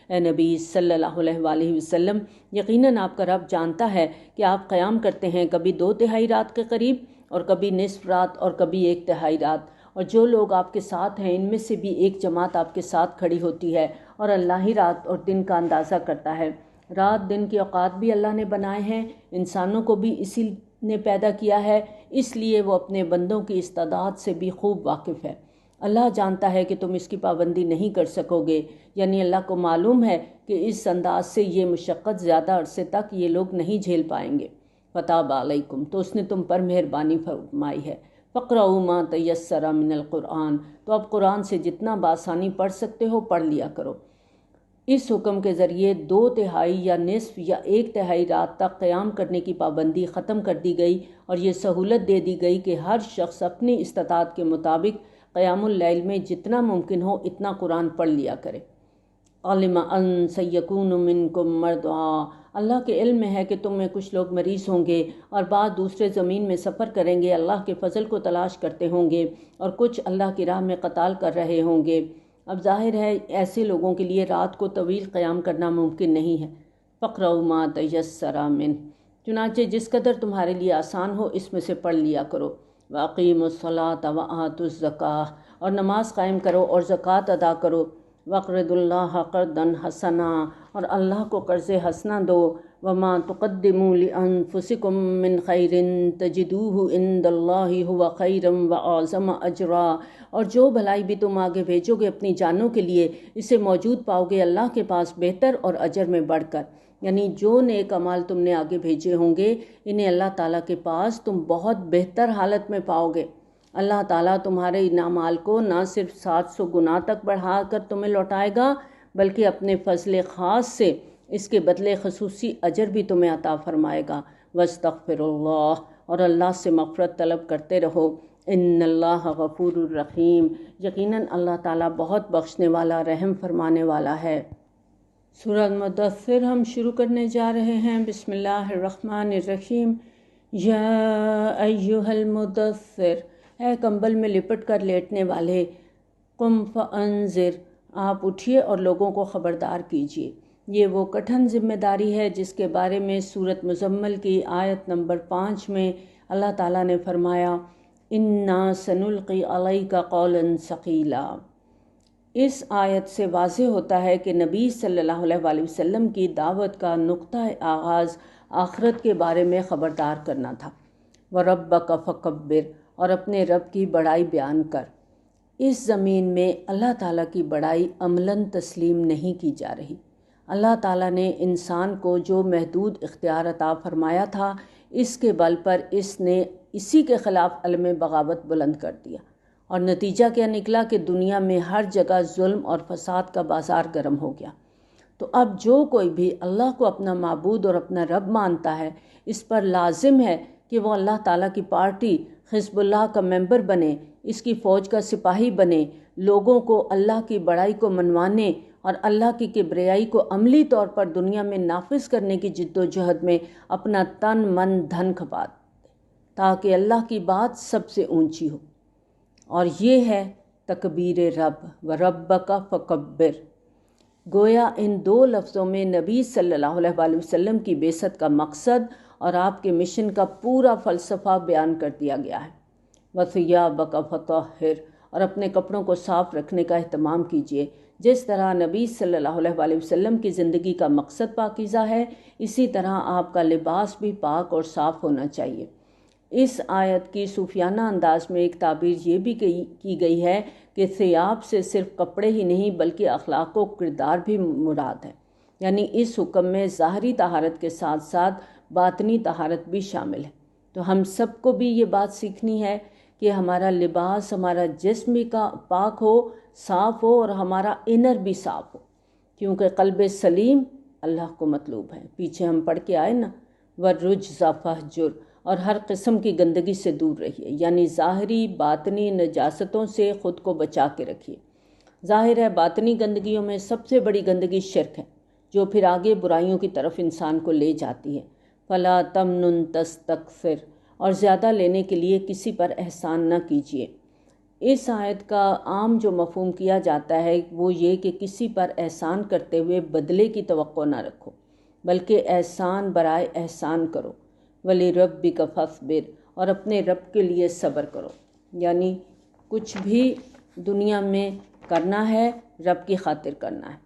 اے نبی صلی اللہ علیہ وآلہ وسلم، یقیناً آپ کا رب جانتا ہے کہ آپ قیام کرتے ہیں کبھی 2/3 رات کے قریب اور کبھی نصف رات اور کبھی 1/3 رات، اور جو لوگ آپ کے ساتھ ہیں ان میں سے بھی ایک جماعت آپ کے ساتھ کھڑی ہوتی ہے، اور اللہ ہی رات اور دن کا اندازہ کرتا ہے۔ رات دن کے اوقات بھی اللہ نے بنائے ہیں، انسانوں کو بھی اسی نے پیدا کیا ہے، اس لیے وہ اپنے بندوں کی استعداد سے بھی خوب واقف ہے۔ اللہ جانتا ہے کہ تم اس کی پابندی نہیں کر سکو گے، یعنی اللہ کو معلوم ہے کہ اس انداز سے یہ مشقت زیادہ عرصے تک یہ لوگ نہیں جھیل پائیں گے۔ فتاب علیکم، تو اس نے تم پر مہربانی فرمائی ہے۔ فقرؤوا ما تیسر من القرآن، تو اب قرآن سے جتنا بآسانی پڑھ سکتے ہو پڑھ لیا کرو۔ اس حکم کے ذریعے 2/3 یا نصف یا 1/3 رات تک قیام کرنے کی پابندی ختم کر دی گئی، اور یہ سہولت دے دی گئی کہ ہر شخص اپنی استطاعت کے مطابق قیام اللیل میں جتنا ممکن ہو اتنا قرآن پڑھ لیا کرے۔ علم ان سیکون منکم مرضی، اللہ کے علم میں ہے کہ تم میں کچھ لوگ مریض ہوں گے اور بعض دوسرے زمین میں سفر کریں گے، اللہ کے فضل کو تلاش کرتے ہوں گے، اور کچھ اللہ کی راہ میں قتال کر رہے ہوں گے۔ اب ظاہر ہے ایسے لوگوں کے لیے رات کو طویل قیام کرنا ممکن نہیں ہے۔ فقرؤوا ما تیسر منہ، چنانچہ جس قدر تمہارے لیے آسان ہو اس میں سے پڑھ لیا کرو۔ واقیموا الصلاۃ وآتوا الزکاۃ، اور نماز قائم کرو اور زکوٰۃ ادا کرو۔ واقرضوا اللہ قرضا حسنا، اور اللہ کو قرض حسنہ دو۔ وما تقدموا لانفسکم من خیر تجدوہ عند اللہ هو خیرا واعظم اجرا، اور جو بھلائی بھی تم آگے بھیجو گے اپنی جانوں کے لیے اسے موجود پاؤ گے اللہ کے پاس بہتر اور اجر میں بڑھ کر، یعنی جو نیک اعمال تم نے آگے بھیجے ہوں گے انہیں اللہ تعالیٰ کے پاس تم بہت بہتر حالت میں پاؤ گے۔ اللہ تعالیٰ تمہارے ان اعمال کو نہ صرف 700 گنا تک بڑھا کر تمہیں لوٹائے گا بلکہ اپنے فضل خاص سے اس کے بدلے خصوصی اجر بھی تمہیں عطا فرمائے گا۔ واستغفر اللہ، اور اللہ سے مغفرت طلب کرتے رہو۔ ان اللہ غفور الرحیم، یقیناً اللہ تعالیٰ بہت بخشنے والا رحم فرمانے والا ہے۔ سورہ مدثر ہم شروع کرنے جا رہے ہیں۔ بسم اللہ الرحمن الرحیم۔ یا ایہا المدثر، اے کمبل میں لپٹ کر لیٹنے والے، قم فانذر، آپ اٹھیے اور لوگوں کو خبردار کیجیے۔ یہ وہ کٹھن ذمہ داری ہے جس کے بارے میں سورۃ مزمل کی آیت نمبر 5 میں اللہ تعالیٰ نے فرمایا انا سنلقی علیک قولا ثقیلا۔ اس آیت سے واضح ہوتا ہے کہ نبی صلی اللہ علیہ وآلہ وسلم کی دعوت کا نقطہ آغاز آخرت کے بارے میں خبردار کرنا تھا۔ وَرَبَّكَ فَكَبِّرْ، اور اپنے رب کی بڑائی بیان کر۔ اس زمین میں اللہ تعالیٰ کی بڑائی عملاً تسلیم نہیں کی جا رہی۔ اللہ تعالیٰ نے انسان کو جو محدود اختیار عطا فرمایا تھا اس کے بل پر اس نے اسی کے خلاف علم بغاوت بلند کر دیا، اور نتیجہ کیا نکلا کہ دنیا میں ہر جگہ ظلم اور فساد کا بازار گرم ہو گیا۔ تو اب جو کوئی بھی اللہ کو اپنا معبود اور اپنا رب مانتا ہے اس پر لازم ہے کہ وہ اللہ تعالیٰ کی پارٹی حزب اللہ کا ممبر بنے، اس کی فوج کا سپاہی بنے، لوگوں کو اللہ کی بڑائی کو منوانے اور اللہ کی کبریائی کو عملی طور پر دنیا میں نافذ کرنے کی جد و جہد میں اپنا تن من دھن کھپا دے تاکہ اللہ کی بات سب سے اونچی ہو، اور یہ ہے تکبیر رب۔ وَرَبَّكَ فَكَبِّرْ، گویا ان دو لفظوں میں نبی صلی اللہ علیہ وآلہ وسلم کی بعثت کا مقصد اور آپ کے مشن کا پورا فلسفہ بیان کر دیا گیا ہے۔ وَثِيَابَكَ فَطَهِّرْ، اور اپنے کپڑوں کو صاف رکھنے کا اہتمام کیجیے، جس طرح نبی صلی اللہ علیہ وسلم کی زندگی کا مقصد پاکیزہ ہے، اسی طرح آپ کا لباس بھی پاک اور صاف ہونا چاہیے۔ اس آیت کی صوفیانہ انداز میں ایک تعبیر یہ بھی کی گئی ہے کہ ثیاب سے صرف کپڑے ہی نہیں بلکہ اخلاق و کردار بھی مراد ہے، یعنی اس حکم میں ظاہری طہارت کے ساتھ ساتھ باطنی طہارت بھی شامل ہے۔ تو ہم سب کو بھی یہ بات سیکھنی ہے کہ ہمارا لباس، ہمارا جسم بھی پاک ہو، صاف ہو، اور ہمارا انر بھی صاف ہو، کیونکہ قلب سلیم اللہ کو مطلوب ہے۔ پیچھے ہم پڑھ کے آئے نا، وَالرُّجْزَ فَاہْجُرْ، اور ہر قسم کی گندگی سے دور رہیے، یعنی ظاہری باطنی نجاستوں سے خود کو بچا کے رکھیے۔ ظاہر ہے باطنی گندگیوں میں سب سے بڑی گندگی شرک ہے، جو پھر آگے برائیوں کی طرف انسان کو لے جاتی ہے۔ فَلَا تَمْنُنْ تَسْتَكْثِرْ، اور زیادہ لینے کے لیے کسی پر احسان نہ کیجیے۔ اس آیت کا عام جو مفہوم کیا جاتا ہے وہ یہ کہ کسی پر احسان کرتے ہوئے بدلے کی توقع نہ رکھو، بلکہ احسان برائے احسان کرو۔ وَلِرَبِّكَ فَاصْبِرْ، اور اپنے رب کے لیے صبر کرو، یعنی کچھ بھی دنیا میں کرنا ہے رب کی خاطر کرنا ہے،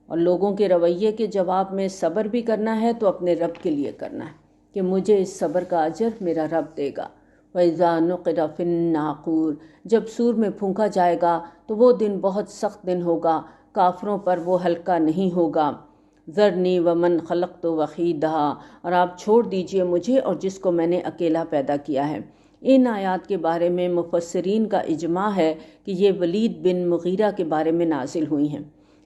اور لوگوں کے رویے کے جواب میں صبر بھی کرنا ہے تو اپنے رب کے لیے کرنا ہے کہ مجھے اس صبر کا اجر میرا رب دے گا۔ وَإِذَا نُقِرَ فِي النَّاقُورِ، جب سور میں پھونکا جائے گا تو وہ دن بہت سخت دن ہوگا، کافروں پر وہ ہلکا نہیں ہوگا۔ ذَرْنِي وَمَنْ خَلَقْتُ وَحِيدًا، اور آپ چھوڑ دیجئے مجھے اور جس کو میں نے اکیلا پیدا کیا ہے۔ ان آیات کے بارے میں مفسرین کا اجماع ہے کہ یہ ولید بن مغیرہ کے بارے میں نازل ہوئی ہیں۔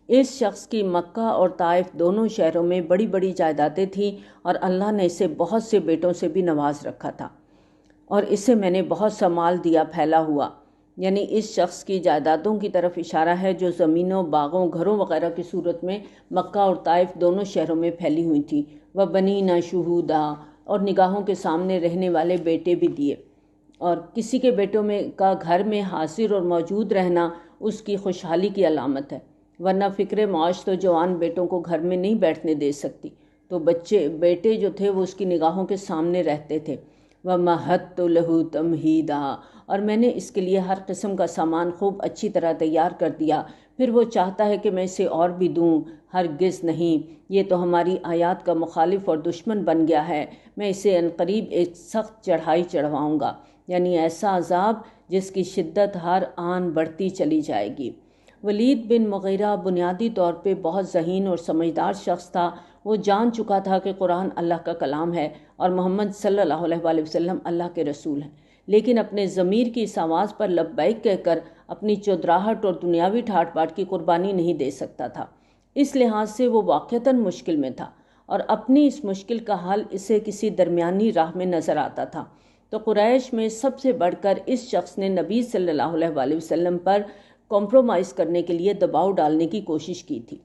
اس شخص کی مکہ اور طائف دونوں شہروں میں بڑی بڑی جائیدادیں تھیں، اور اللہ نے اسے بہت سے بیٹوں سے بھی نواز رکھا تھا، اور اسے میں نے بہت سا مال دیا پھیلا ہوا، یعنی اس شخص کی جائیدادوں کی طرف اشارہ ہے جو زمینوں، باغوں، گھروں وغیرہ کی صورت میں مکہ اور طائف دونوں شہروں میں پھیلی ہوئی تھی۔ وَبَنِينَ شُهُودًا، اور نگاہوں کے سامنے رہنے والے بیٹے بھی دیے، اور کسی کے بیٹوں میں کا گھر میں حاضر اور موجود رہنا اس کی خوشحالی کی علامت ہے، ورنہ فکر معاش تو جوان بیٹوں کو گھر میں نہیں بیٹھنے دے سکتی، تو بیٹے جو تھے وہ اس کی نگاہوں کے سامنے رہتے تھے۔ وَمَهَّدتُّ لَهُ تَمْهِيدًا، اور میں نے اس کے لیے ہر قسم کا سامان خوب اچھی طرح تیار کر دیا، پھر وہ چاہتا ہے کہ میں اسے اور بھی دوں، ہرگز نہیں، یہ تو ہماری آیات کا مخالف اور دشمن بن گیا ہے، میں اسے عنقریب ایک سخت چڑھائی چڑھواؤں گا، یعنی ایسا عذاب جس کی شدت ہر آن بڑھتی چلی جائے گی۔ ولید بن مغیرہ بنیادی طور پہ بہت ذہین اور سمجھدار شخص تھا۔ وہ جان چکا تھا کہ قرآن اللہ کا کلام ہے اور محمد صلی اللہ علیہ وسلم اللہ کے رسول ہیں، لیکن اپنے ضمیر کی اس آواز پر لبیک کہہ کر اپنی چودراہٹ اور دنیاوی ٹھاٹ باٹ کی قربانی نہیں دے سکتا تھا۔ اس لحاظ سے وہ واقعتاً مشکل میں تھا، اور اپنی اس مشکل کا حل اسے کسی درمیانی راہ میں نظر آتا تھا۔ تو قریش میں سب سے بڑھ کر اس شخص نے نبی صلی اللہ علیہ وسلم پر کمپرومائز کرنے کے لیے دباؤ ڈالنے کی کوشش کی تھی۔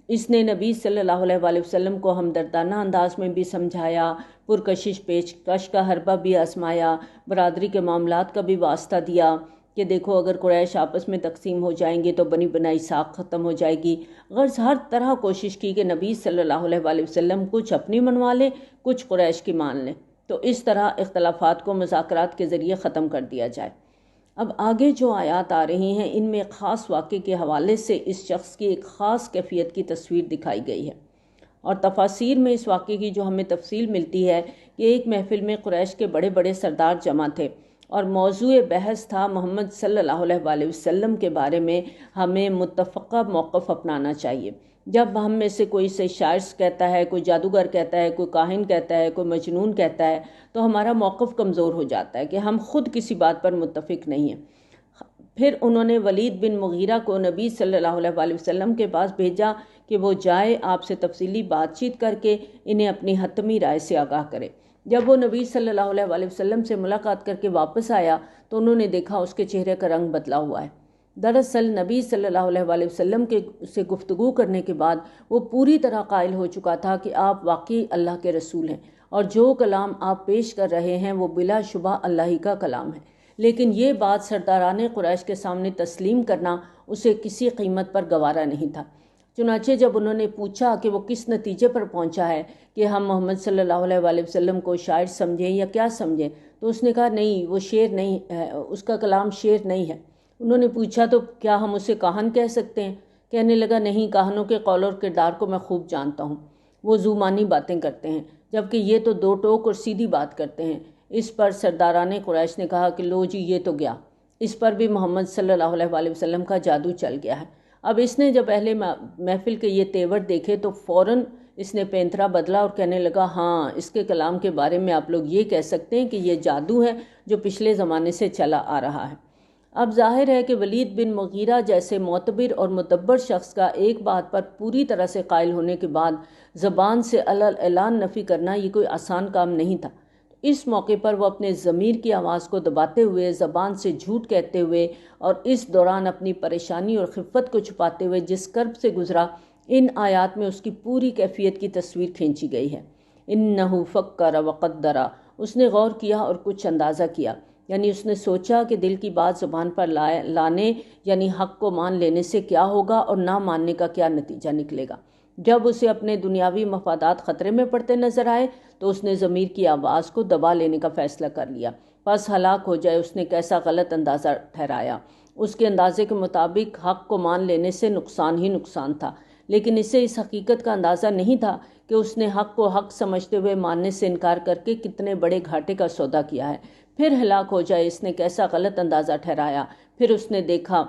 اس نے نبی صلی اللہ علیہ وسلم کو ہمدردانہ انداز میں بھی سمجھایا، پرکشش پیشکش کا حربہ بھی آزمایا، برادری کے معاملات کا بھی واسطہ دیا کہ دیکھو اگر قریش آپس میں تقسیم ہو جائیں گے تو بنی بنائی ساکھ ختم ہو جائے گی۔ غرض ہر طرح کوشش کی کہ نبی صلی اللہ علیہ وسلم کچھ اپنی منوا لیں، کچھ قریش کی مان لیں، تو اس طرح اختلافات کو مذاکرات کے ذریعے ختم کر دیا جائے۔ اب آگے جو آیات آ رہی ہیں ان میں ایک خاص واقعے کے حوالے سے اس شخص کی ایک خاص کیفیت کی تصویر دکھائی گئی ہے، اور تفاسیر میں اس واقعے کی جو ہمیں تفصیل ملتی ہے کہ ایک محفل میں قریش کے بڑے بڑے سردار جمع تھے، اور موضوع بحث تھا محمد صلی اللہ علیہ وسلم کے بارے میں ہمیں متفقہ موقف اپنانا چاہیے۔ جب ہم میں سے کوئی سے شاعر کہتا ہے، کوئی جادوگر کہتا ہے، کوئی کاہن کہتا ہے، کوئی مجنون کہتا ہے، تو ہمارا موقف کمزور ہو جاتا ہے کہ ہم خود کسی بات پر متفق نہیں ہیں۔ پھر انہوں نے ولید بن مغیرہ کو نبی صلی اللہ علیہ وسلم کے پاس بھیجا کہ وہ جائے آپ سے تفصیلی بات چیت کر کے انہیں اپنی حتمی رائے سے آگاہ کرے۔ جب وہ نبی صلی اللہ علیہ وسلم سے ملاقات کر کے واپس آیا تو انہوں نے دیکھا اس کے چہرے کا رنگ بدلا ہوا ہے۔ دراصل نبی صلی اللہ علیہ وسلم سے گفتگو کرنے کے بعد وہ پوری طرح قائل ہو چکا تھا کہ آپ واقعی اللہ کے رسول ہیں، اور جو کلام آپ پیش کر رہے ہیں وہ بلا شبہ اللہ ہی کا کلام ہے، لیکن یہ بات سرداران قریش کے سامنے تسلیم کرنا اسے کسی قیمت پر گوارا نہیں تھا۔ چنانچہ جب انہوں نے پوچھا کہ وہ کس نتیجے پر پہنچا ہے کہ ہم محمد صلی اللہ علیہ وسلم کو شاعر سمجھیں یا کیا سمجھیں، تو اس نے کہا نہیں، وہ شعر نہیں ہے، اس کا کلام شعر نہیں ہے۔ انہوں نے پوچھا تو کیا ہم اسے کاہن کہہ سکتے ہیں؟ کہنے لگا نہیں، کاہنوں کے قول اور کردار کو میں خوب جانتا ہوں، وہ زومانی باتیں کرتے ہیں جبکہ یہ تو دو ٹوک اور سیدھی بات کرتے ہیں۔ اس پر سرداران قریش نے کہا کہ لو جی یہ تو گیا، اس پر بھی محمد صلی اللہ علیہ وآلہ وسلم کا جادو چل گیا ہے۔ اب اس نے جب اہل محفل کے یہ تیور دیکھے تو فوراً اس نے پینترا بدلا اور کہنے لگا ہاں، اس کے کلام کے بارے میں آپ لوگ یہ کہہ سکتے ہیں کہ یہ جادو ہے جو پچھلے زمانے سے چلا آ رہا ہے۔ اب ظاہر ہے کہ ولید بن مغیرہ جیسے معتبر اور مدبر شخص کا ایک بات پر پوری طرح سے قائل ہونے کے بعد زبان سے اعلان نفی کرنا یہ کوئی آسان کام نہیں تھا۔ اس موقع پر وہ اپنے ضمیر کی آواز کو دباتے ہوئے، زبان سے جھوٹ کہتے ہوئے اور اس دوران اپنی پریشانی اور خفت کو چھپاتے ہوئے جس کرب سے گزرا، ان آیات میں اس کی پوری کیفیت کی تصویر کھینچی گئی ہے۔ انہو فکر وقدر، اس نے غور کیا اور کچھ اندازہ کیا، یعنی اس نے سوچا کہ دل کی بات زبان پر لانے یعنی حق کو مان لینے سے کیا ہوگا اور نہ ماننے کا کیا نتیجہ نکلے گا۔ جب اسے اپنے دنیاوی مفادات خطرے میں پڑتے نظر آئے تو اس نے ضمیر کی آواز کو دبا لینے کا فیصلہ کر لیا۔ پس ہلاک ہو جائے، اس نے کیسا غلط اندازہ ٹھہرایا۔ اس کے اندازے کے مطابق حق کو مان لینے سے نقصان ہی نقصان تھا، لیکن اسے اس حقیقت کا اندازہ نہیں تھا کہ اس نے حق کو حق سمجھتے ہوئے ماننے سے انکار کر کے کتنے بڑے گھاٹے کا سودا کیا ہے۔ پھر ہلاک ہو جائے، اس نے کیسا غلط اندازہ ٹھہرایا۔ پھر اس نے دیکھا،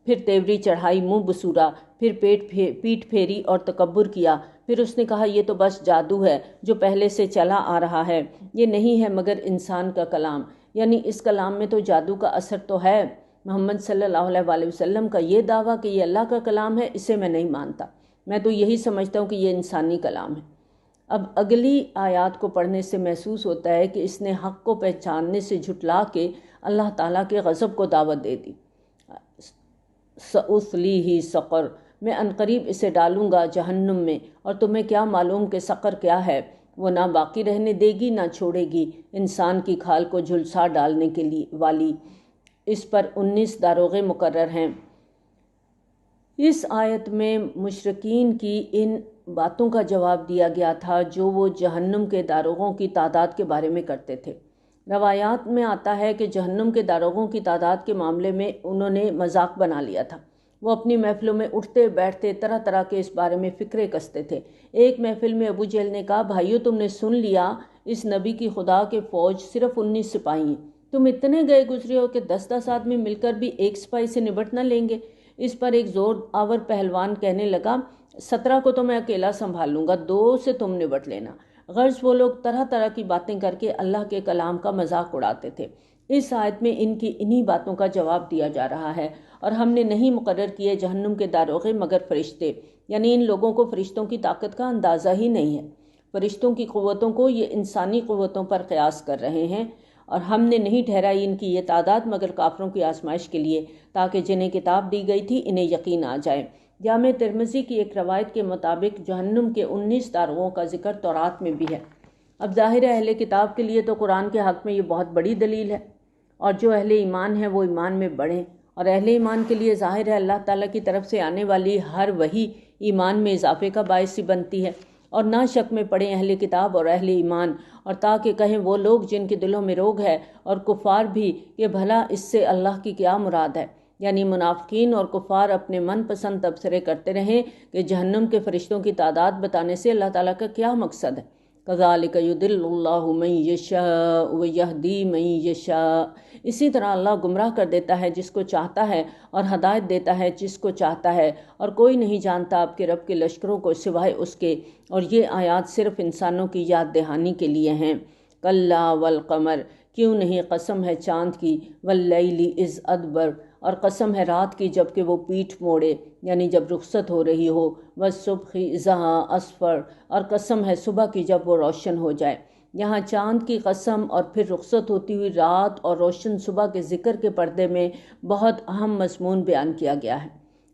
پھر تیوری چڑھائی، منہ بسورا، پھر پیٹ پھیری اور تکبر کیا۔ پھر اس نے کہا یہ تو بس جادو ہے جو پہلے سے چلا آ رہا ہے، یہ نہیں ہے مگر انسان کا کلام، یعنی اس کلام میں تو جادو کا اثر تو ہے۔ محمد صلی اللہ علیہ وآلہ وسلم کا یہ دعویٰ کہ یہ اللہ کا کلام ہے، اسے میں نہیں مانتا، میں تو یہی سمجھتا ہوں کہ یہ انسانی کلام ہے۔ اب اگلی آیات کو پڑھنے سے محسوس ہوتا ہے کہ اس نے حق کو پہچاننے سے جھٹلا کے اللہ تعالیٰ کے غضب کو دعوت دے دی۔ سأصلیہ سقر، میں عنقریب اسے ڈالوں گا جہنم میں، اور تمہیں کیا معلوم کہ سقر کیا ہے؟ وہ نہ باقی رہنے دے گی نہ چھوڑے گی، انسان کی کھال کو جھلسا ڈالنے کے لیے والی۔ اس پر 19 داروغے مقرر ہیں۔ اس آیت میں مشرکین کی ان باتوں کا جواب دیا گیا تھا جو وہ جہنم کے داروغوں کی تعداد کے بارے میں کرتے تھے۔ روایات میں آتا ہے کہ جہنم کے داروغوں کی تعداد کے معاملے میں انہوں نے مذاق بنا لیا تھا۔ وہ اپنی محفلوں میں اٹھتے بیٹھتے طرح طرح کے اس بارے میں فکرے کستے تھے۔ ایک محفل میں ابو جہل نے کہا بھائیو، تم نے سن لیا اس نبی کی خدا کے فوج صرف 19 سپاہی ہیں، تم اتنے گئے گزرے ہو کہ 10 آدمی مل کر بھی ایک سپاہی سے نبٹ نہ لیں گے۔ اس پر ایک زور آور پہلوان کہنے لگا 17 کو تو میں اکیلا سنبھال لوں گا، 2 سے تم نبٹ لینا۔ غرض وہ لوگ طرح طرح کی باتیں کر کے اللہ کے کلام کا مذاق اڑاتے تھے۔ اس آیت میں ان کی انہی باتوں کا جواب دیا جا رہا ہے، اور ہم نے نہیں مقرر کیے جہنم کے داروغے مگر فرشتے، یعنی ان لوگوں کو فرشتوں کی طاقت کا اندازہ ہی نہیں ہے۔ فرشتوں کی قوتوں کو یہ انسانی قوتوں پر قیاس کر رہے ہیں، اور ہم نے نہیں ٹھہرائی ان کی یہ تعداد مگر کافروں کی آزمائش کے لیے، تاکہ جنہیں کتاب دی گئی تھی انہیں یقین آ جائے۔ جامع ترمذی کی ایک روایت کے مطابق جہنم کے 19 داروغوں کا ذکر تورات میں بھی ہے۔ اب ظاہر ہے اہل کتاب کے لیے تو قرآن کے حق میں یہ بہت بڑی دلیل ہے، اور جو اہل ایمان ہیں وہ ایمان میں بڑھیں، اور اہل ایمان کے لیے ظاہر ہے اللہ تعالیٰ کی طرف سے آنے والی ہر وحی ایمان میں اضافے کا باعث ہی بنتی ہے، اور نہ شک میں پڑھیں اہل کتاب اور اہل ایمان، اور تاکہ کہیں وہ لوگ جن کے دلوں میں روگ ہے اور کفار بھی کہ بھلا اس سے اللہ کی کیا مراد ہے، یعنی منافقین اور کفار اپنے من پسند تبصرے کرتے رہیں کہ جہنم کے فرشتوں کی تعداد بتانے سے اللہ تعالیٰ کا کیا مقصد ہے۔ کذالک یضل اللہ من یشاء ویہدی من یشاء، اسی طرح اللہ گمراہ کر دیتا ہے جس کو چاہتا ہے اور ہدایت دیتا ہے جس کو چاہتا ہے، اور کوئی نہیں جانتا آپ کے رب کے لشکروں کو سوائے اس کے، اور یہ آیات صرف انسانوں کی یاد دہانی کے لیے ہیں۔ کلا والقمر، کیوں نہیں قسم ہے چاند کی، واللیل اذ ادبر، اور قسم ہے رات کی جب کہ وہ پیٹھ موڑے یعنی جب رخصت ہو رہی ہو، والصبح اذا اسفر، اور قسم ہے صبح کی جب وہ روشن ہو جائے۔ یہاں چاند کی قسم اور پھر رخصت ہوتی ہوئی رات اور روشن صبح کے ذکر کے پردے میں بہت اہم مضمون بیان کیا گیا ہے۔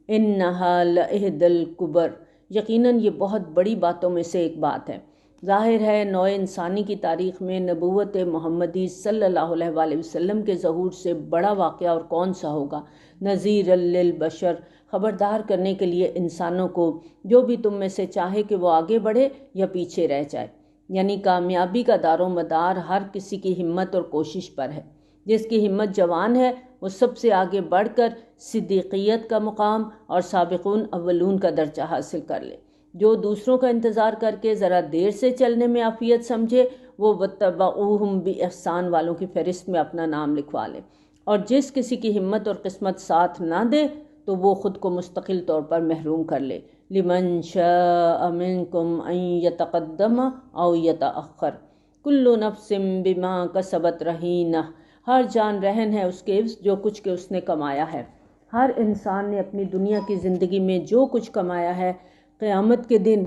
انہا لإحدی الکبر، یقیناً یہ بہت بڑی باتوں میں سے ایک بات ہے۔ ظاہر ہے نوع انسانی کی تاریخ میں نبوت محمدی صلی اللہ علیہ وآلہ وسلم کے ظہور سے بڑا واقعہ اور کون سا ہوگا۔ نذیر للبشر، خبردار کرنے کے لیے انسانوں کو، جو بھی تم میں سے چاہے کہ وہ آگے بڑھے یا پیچھے رہ جائے، یعنی کامیابی کا دار و مدار ہر کسی کی ہمت اور کوشش پر ہے۔ جس کی ہمت جوان ہے وہ سب سے آگے بڑھ کر صدیقیت کا مقام اور سابقون اولون کا درجہ حاصل کر لے۔ جو دوسروں کا انتظار کر کے ذرا دیر سے چلنے میں عافیت سمجھے وہ وَاتَّبَعُوهُمْ بِإِحْسَان والوں کی فہرست میں اپنا نام لکھوا لے، اور جس کسی کی ہمت اور قسمت ساتھ نہ دے تو وہ خود کو مستقل طور پر محروم کر لے۔ لِمَنْ شَاءَ مِنْكُمْ أَنْ يَتَقَدَّمَ أَوْ يَتَأَخَّرَ كُلُّ نَفْسٍ بِمَا كَسَبَتْ رَهِينَةٌ، ہر جان رہن ہے اس کے جو کچھ کہ اس نے کمایا ہے۔ ہر انسان نے اپنی دنیا کی زندگی میں جو کچھ کمایا ہے قیامت کے دن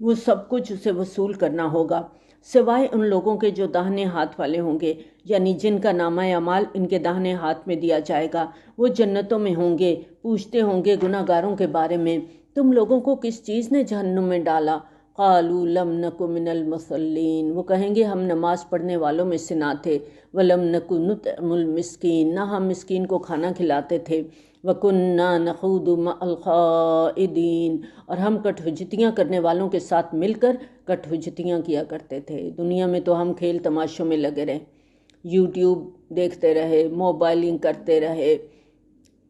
وہ سب کچھ اسے وصول کرنا ہوگا، سوائے ان لوگوں کے جو داہنے ہاتھ والے ہوں گے، یعنی جن کا نامہ اعمال ان کے داہنے ہاتھ میں دیا جائے گا۔ وہ جنتوں میں ہوں گے، پوچھتے ہوں گے گناہ گاروں کے بارے میں، تم لوگوں کو کس چیز نے جہنم میں ڈالا؟ قالوا لم نک من المصلین، وہ کہیں گے ہم نماز پڑھنے والوں میں سے نہ تھے۔ ولم نک نطعم المسکین، نہ ہم مسکین کو کھانا کھلاتے تھے۔ وَكُنَّا نَخُوضُ مَعَ الْخَائِضِينَ، اور ہم کٹھوجتیاں کرنے والوں کے ساتھ مل کر کٹھوجتیاں کیا کرتے تھے۔ دنیا میں تو ہم کھیل تماشوں میں لگے رہے، یوٹیوب دیکھتے رہے، موبائلنگ کرتے رہے،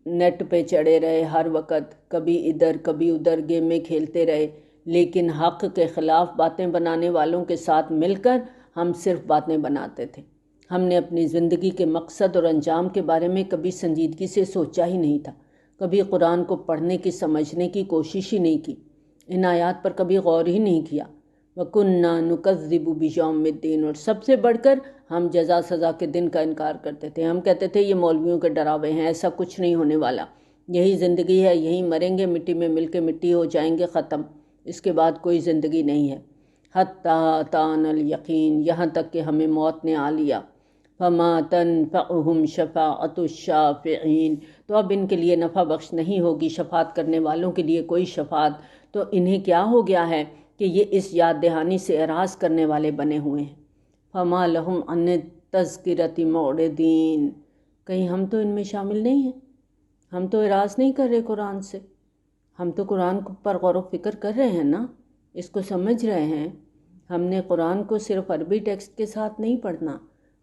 نیٹ پہ چڑھے رہے، ہر وقت کبھی ادھر کبھی ادھر گیمیں کھیلتے رہے، لیکن حق کے خلاف باتیں بنانے والوں کے ساتھ مل کر ہم صرف باتیں بناتے تھے۔ ہم نے اپنی زندگی کے مقصد اور انجام کے بارے میں کبھی سنجیدگی سے سوچا ہی نہیں تھا، کبھی قرآن کو پڑھنے کی سمجھنے کی کوشش ہی نہیں کی، ان آیات پر کبھی غور ہی نہیں کیا۔ وَكُنَّا نُكَذِّبُ بِيَوْمِ الدِّينِ، اور سب سے بڑھ کر ہم جزا سزا کے دن کا انکار کرتے تھے۔ ہم کہتے تھے یہ مولویوں کے ڈراوے ہیں، ایسا کچھ نہیں ہونے والا، یہی زندگی ہے، یہی مریں گے، مٹی میں مل کے مٹی ہو جائیں گے، ختم، اس کے بعد کوئی زندگی نہیں ہے۔ حَتَّىٰ أَتَانَا الْيَقِينُ، یہاں تک کہ ہمیں موت نے آ لیا۔ فَمَا تَنفَعُهُمْ شَفَاعَةُ الشَّافِعِينَ، تو اب ان کے لیے نفع بخش نہیں ہوگی شفاعت کرنے والوں کے لیے کوئی شفاعت، تو انہیں کیا ہو گیا ہے کہ یہ اس یاد دہانی سے اعراض کرنے والے بنے ہوئے ہیں۔ فَمَا لَهُمْ عَنِ التَّذْكِرَةِ مُعْرِضِينَ، کہیں ہم تو ان میں شامل نہیں ہیں، ہم تو اعراض نہیں کر رہے قرآن سے، ہم تو قرآن پر غور و فکر کر رہے ہیں نا، اس کو سمجھ رہے ہیں۔ ہم نے قرآن کو صرف عربی ٹیکسٹ کے ساتھ نہیں پڑھنا،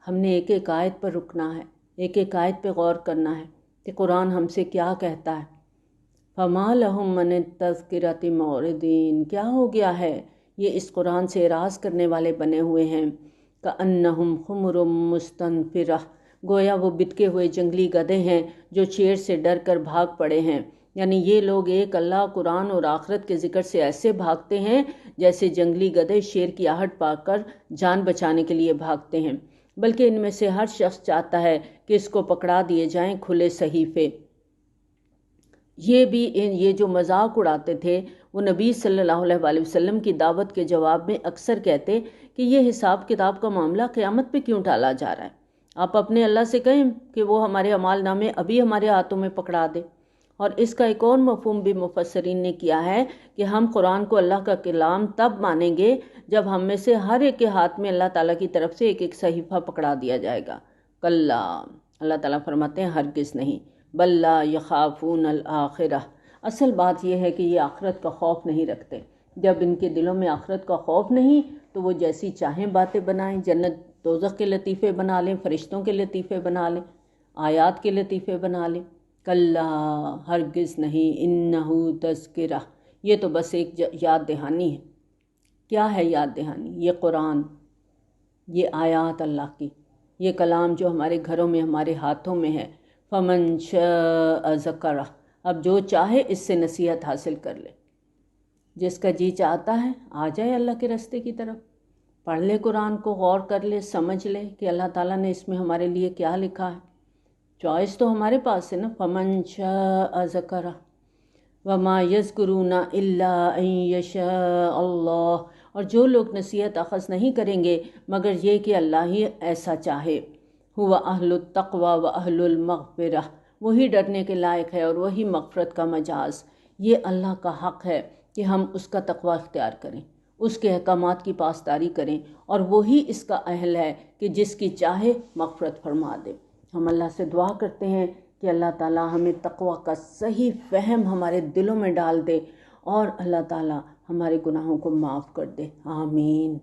ہم نے ایک ایک آیت پر رکنا ہے، ایک ایک آیت پہ غور کرنا ہے کہ قرآن ہم سے کیا کہتا ہے۔ فَمَا لَهُمْ عَنِ التَّذْكِرَةِ مُعْرِضِينَ، کیا ہو گیا ہے یہ اس قرآن سے اعراض کرنے والے بنے ہوئے ہیں۔ كَأَنَّهُمْ حُمُرٌ مُّسْتَنفِرَةٌ، گویا وہ بتکے ہوئے جنگلی گدھے ہیں جو شیر سے ڈر کر بھاگ پڑے ہیں۔ یعنی یہ لوگ ایک اللہ، قرآن اور آخرت کے ذکر سے ایسے بھاگتے ہیں جیسے جنگلی گدھے شیر کی آہٹ پا کر جان بچانے کے لیے بھاگتے ہیں، بلکہ ان میں سے ہر شخص چاہتا ہے کہ اس کو پکڑا دیے جائیں کھلے صحیفے۔ یہ جو مذاق اڑاتے تھے وہ نبی صلی اللہ علیہ وسلم کی دعوت کے جواب میں اکثر کہتے کہ یہ حساب کتاب کا معاملہ قیامت پہ کیوں ٹالا جا رہا ہے؟ آپ اپنے اللہ سے کہیں کہ وہ ہمارے اعمال نامے ابھی ہمارے ہاتھوں میں پکڑا دے۔ اور اس کا ایک اور مفہوم بھی مفسرین نے کیا ہے کہ ہم قرآن کو اللہ کا کلام تب مانیں گے جب ہم میں سے ہر ایک کے ہاتھ میں اللہ تعالیٰ کی طرف سے ایک ایک صحیفہ پکڑا دیا جائے گا۔ کلا، اللہ تعالیٰ فرماتے ہیں ہرگز نہیں، بل لا یخافون الآخرہ، اصل بات یہ ہے کہ یہ آخرت کا خوف نہیں رکھتے۔ جب ان کے دلوں میں آخرت کا خوف نہیں تو وہ جیسی چاہیں باتیں بنائیں، جنت دوزخ کے لطیفے بنا لیں، فرشتوں کے لطیفے بنا لیں، آیات کے لطیفے بنا لیں۔ کلا، ہرگز نہیں، انہو تذکرہ، یہ تو بس ایک یاد دہانی ہے۔ کیا ہے یاد دہانی؟ یہ قرآن، یہ آیات اللہ کی، یہ کلام جو ہمارے گھروں میں ہمارے ہاتھوں میں ہے۔ فمن شاء ذکرہ، اب جو چاہے اس سے نصیحت حاصل کر لے، جس کا جی چاہتا ہے آ جائے اللہ کے راستے کی طرف، پڑھ لے قرآن کو، غور کر لے، سمجھ لے کہ اللہ تعالیٰ نے اس میں ہمارے لیے کیا لکھا ہے۔ چوائس تو ہمارے پاس ہے نا۔ فمن شاء ذکرہ وما یذکرون الا ان یشاء اللہ، اور جو لوگ نصیحت اخذ نہیں کریں گے مگر یہ کہ اللہ ہی ایسا چاہے۔ ہوا اہل التقوی و اہل المغفرہ، وہی ڈرنے کے لائق ہے اور وہی مغفرت کا مجاز۔ یہ اللہ کا حق ہے کہ ہم اس کا تقوی اختیار کریں، اس کے احکامات کی پاسداری کریں، اور وہی اس کا اہل ہے کہ جس کی چاہے مغفرت فرما دے۔ ہم اللہ سے دعا کرتے ہیں کہ اللہ تعالیٰ ہمیں تقوی کا صحیح فہم ہمارے دلوں میں ڈال دے، اور اللہ تعالیٰ ہمارے گناہوں کو معاف کر دے۔ آمین۔